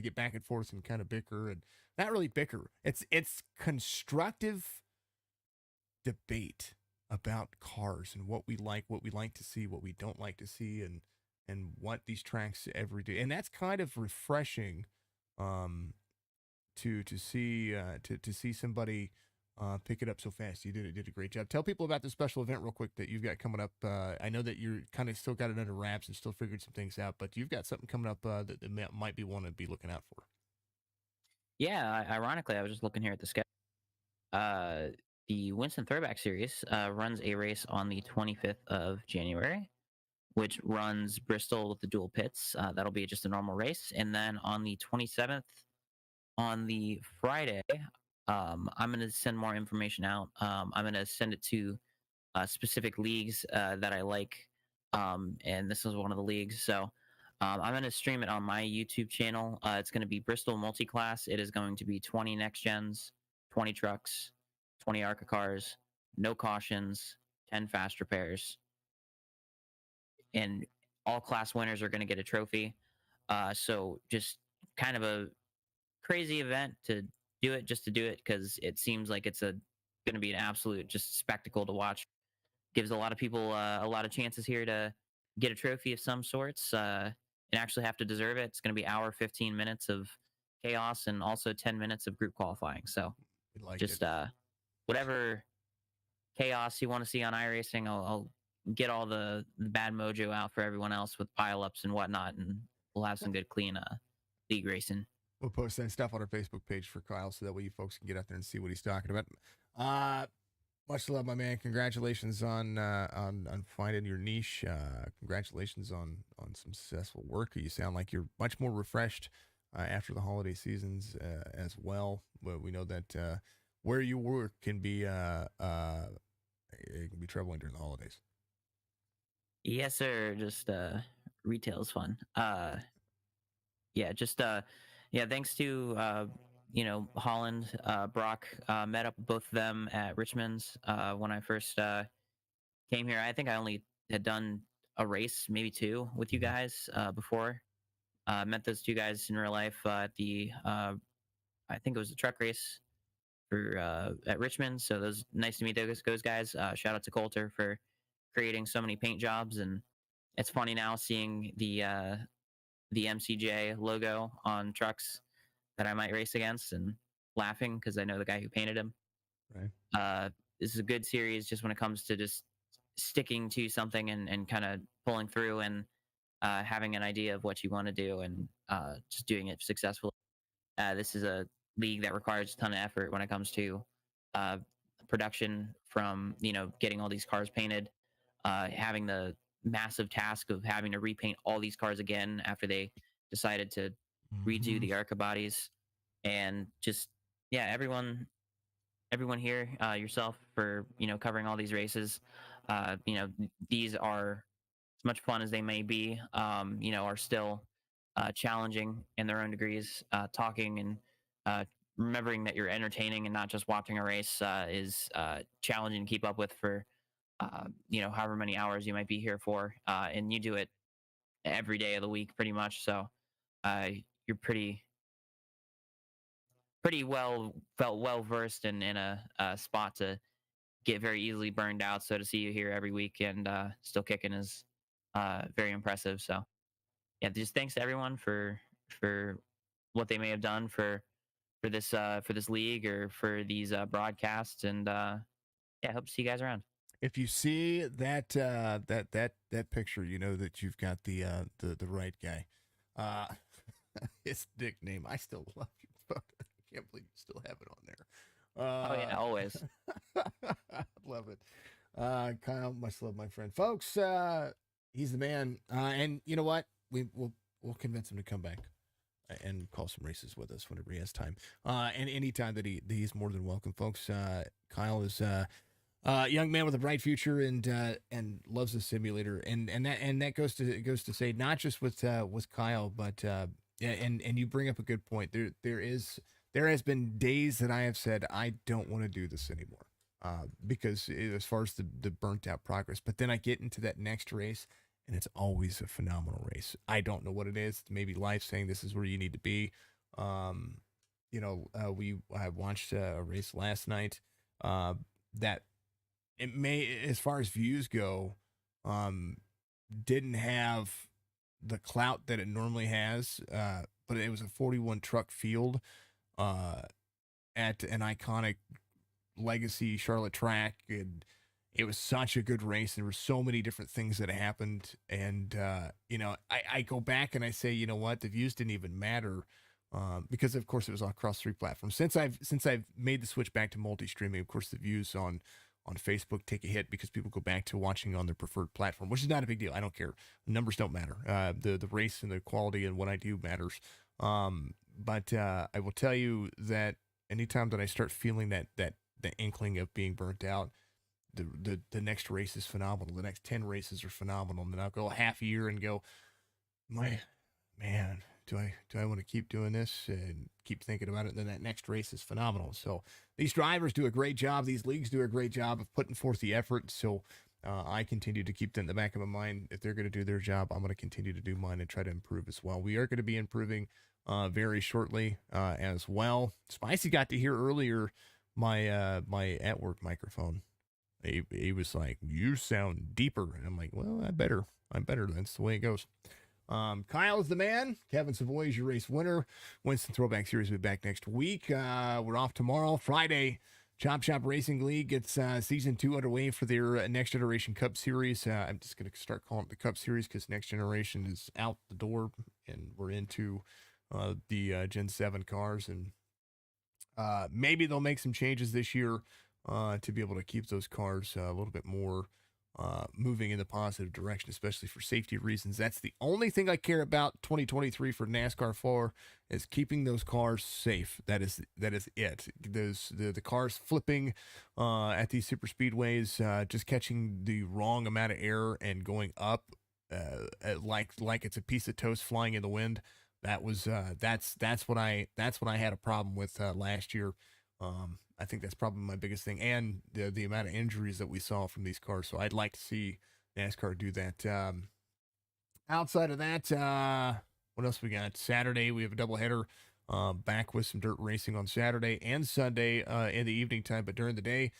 get back and forth and kind of bicker, and not really bicker. It's constructive debate about cars and what we like to see, what we don't like to see, and what these tracks every day. And that's kind of refreshing to see somebody pick it up so fast. You did a great job. Tell people about the special event real quick that you've got coming up. I know that you're kind of still got it under wraps and still figuring some things out, but you've got something coming up that might be one to be looking out for. Yeah, ironically, I was just looking here at the schedule. The Winston Throwback Series runs a race on the 25th of January, which runs Bristol with the dual pits. That'll be just a normal race. And then on the 27th, on the Friday, I'm going to send more information out. I'm going to send it to specific leagues that I like. And this is one of the leagues. So I'm going to stream it on my YouTube channel. It's going to be Bristol Multiclass. It is going to be 20 next gens, 20 trucks, 20 ARCA cars, no cautions, 10 fast repairs. And all class winners are going to get a trophy. So just kind of a crazy event to do it just to do it, because it seems like it's going to be an absolute just spectacle to watch. Gives a lot of people a lot of chances here to get a trophy of some sorts and actually have to deserve it. It's going to be hour 15 minutes of chaos and also 10 minutes of group qualifying. So just whatever chaos you want to see on iRacing, I'll get all the bad mojo out for everyone else with pileups and whatnot, and we'll have some good clean league racing. We'll post that stuff on our Facebook page for Kyle, so that way you folks can get out there and see what he's talking about. Much love, my man. Congratulations on finding your niche. Congratulations on some successful work. You sound like you're much more refreshed after the holiday seasons as well. But we know that where you work can be it can be troubling during the holidays. Yes, sir. Just retail's fun. Thanks to Holland, Brock, met up with both of them at Richmond's when I first came here. I think I only had done a race, maybe two, with you guys before. Met those two guys in real life at the I think it was a truck race for at Richmond. So those nice to meet those guys. Shout out to Coulter for creating so many paint jobs, and it's funny now seeing the MCJ logo on trucks that I might race against and laughing because I know the guy who painted him. Right. This is a good series just when it comes to just sticking to something and kind of pulling through and having an idea of what you want to do and just doing it successfully. This is a league that requires a ton of effort when it comes to production, from getting all these cars painted, having the massive task of having to repaint all these cars again after they decided to redo the ARCA bodies, and just everyone here, yourself, for covering all these races. These are, as much fun as they may be, are still challenging in their own degrees. Talking and remembering that you're entertaining and not just watching a race is challenging to keep up with for however many hours you might be here for, and you do it every day of the week pretty much. So you're pretty well versed in a spot to get very easily burned out. So to see you here every week and still kicking is very impressive. So just thanks to everyone for what they may have done for this league or for these broadcasts, and I hope to see you guys around. If you see that picture, you know that you've got the right guy. His nickname, I still love your photo. I can't believe you still have it on there. Oh yeah, always. Love it. Kyle, much love, my friend. Folks, he's the man. And you know what? We'll convince him to come back and call some races with us whenever he has time. And anytime that he's more than welcome, folks. Kyle is young man with a bright future and loves the simulator, and that goes to say not just with Kyle, but and you bring up a good point. There has been days that I have said I don't want to do this anymore because as far as the burnt out progress, but then I get into that next race and it's always a phenomenal race. I don't know what it is. Maybe life saying this is where you need to be. I watched a race last night that it may, as far as views go, didn't have the clout that it normally has, but it was a 41 truck field at an iconic legacy Charlotte track, and it was such a good race. There were so many different things that happened, and I go back and I say, you know what, the views didn't even matter. Because of course it was across 3 platforms. Since I've made the switch back to multi-streaming, of course the views on Facebook take a hit because people go back to watching on their preferred platform, which is not a big deal. I don't care. The numbers don't matter. The race and the quality and what I do matters. But I will tell you that anytime that I start feeling that the inkling of being burnt out, the next race is phenomenal. The next 10 races are phenomenal. And then I'll go half a year and go, man, do I want to keep doing this and keep thinking about it? And then that next race is phenomenal. So these drivers do a great job. These leagues do a great job of putting forth the effort. So I continue to keep that in the back of my mind. If they're going to do their job, I'm going to continue to do mine and try to improve as well. We are going to be improving very shortly as well. Spicy got to hear earlier my my at work microphone. He was like, "You sound deeper," and I'm like, "Well, I better. That's the way it goes." Kyle's the man. Kevin Savoy is your race winner. Winston Throwback Series will be back next week. We're off tomorrow, Friday. Chop Shop Racing League gets season 2 underway for their Next Generation Cup Series. I'm just going to start calling it the Cup Series because Next Generation is out the door and we're into the Gen 7 cars. And maybe they'll make some changes this year to be able to keep those cars a little bit more moving in the positive direction, especially for safety reasons. That's the only thing I care about 2023 for NASCAR for, is keeping those cars safe. That is it. The cars flipping at these super speedways, just catching the wrong amount of air and going up like it's a piece of toast flying in the wind. That was that's what I had a problem with last year. I think that's probably my biggest thing, and the amount of injuries that we saw from these cars. So I'd like to see NASCAR do that. Outside of that, what else we got? Saturday, we have a doubleheader back with some dirt racing on Saturday and Sunday in the evening time. But during the day,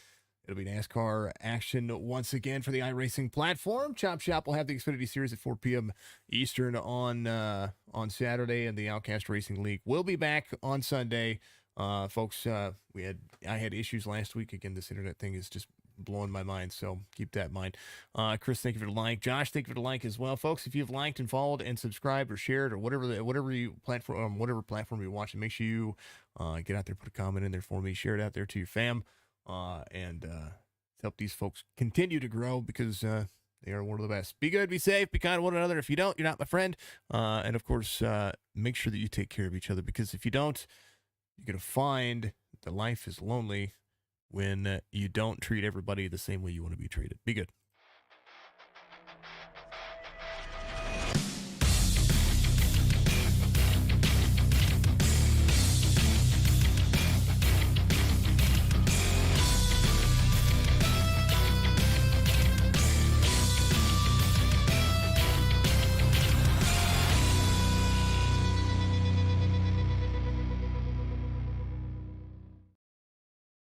it'll be NASCAR action once again for the iRacing platform. Chop Shop will have the Xfinity Series at 4 p.m. Eastern on Saturday, and the Outcast Racing League will be back on Sunday. Folks, I had issues last week. Again, this internet thing is just blowing my mind, so keep that in mind. Chris, thank you for the like. Josh, thank you for the like as well. Folks, if you've liked and followed and subscribed or shared or whatever platform you're watching, make sure you get out there, put a comment in there for me, share it out there to your fam, and help these folks continue to grow, because they are one of the best. Be good, be safe, be kind to one another. If you don't, you're not my friend. And of course, make sure that you take care of each other, because if you don't, you're going to find that life is lonely when you don't treat everybody the same way you want to be treated. Be good.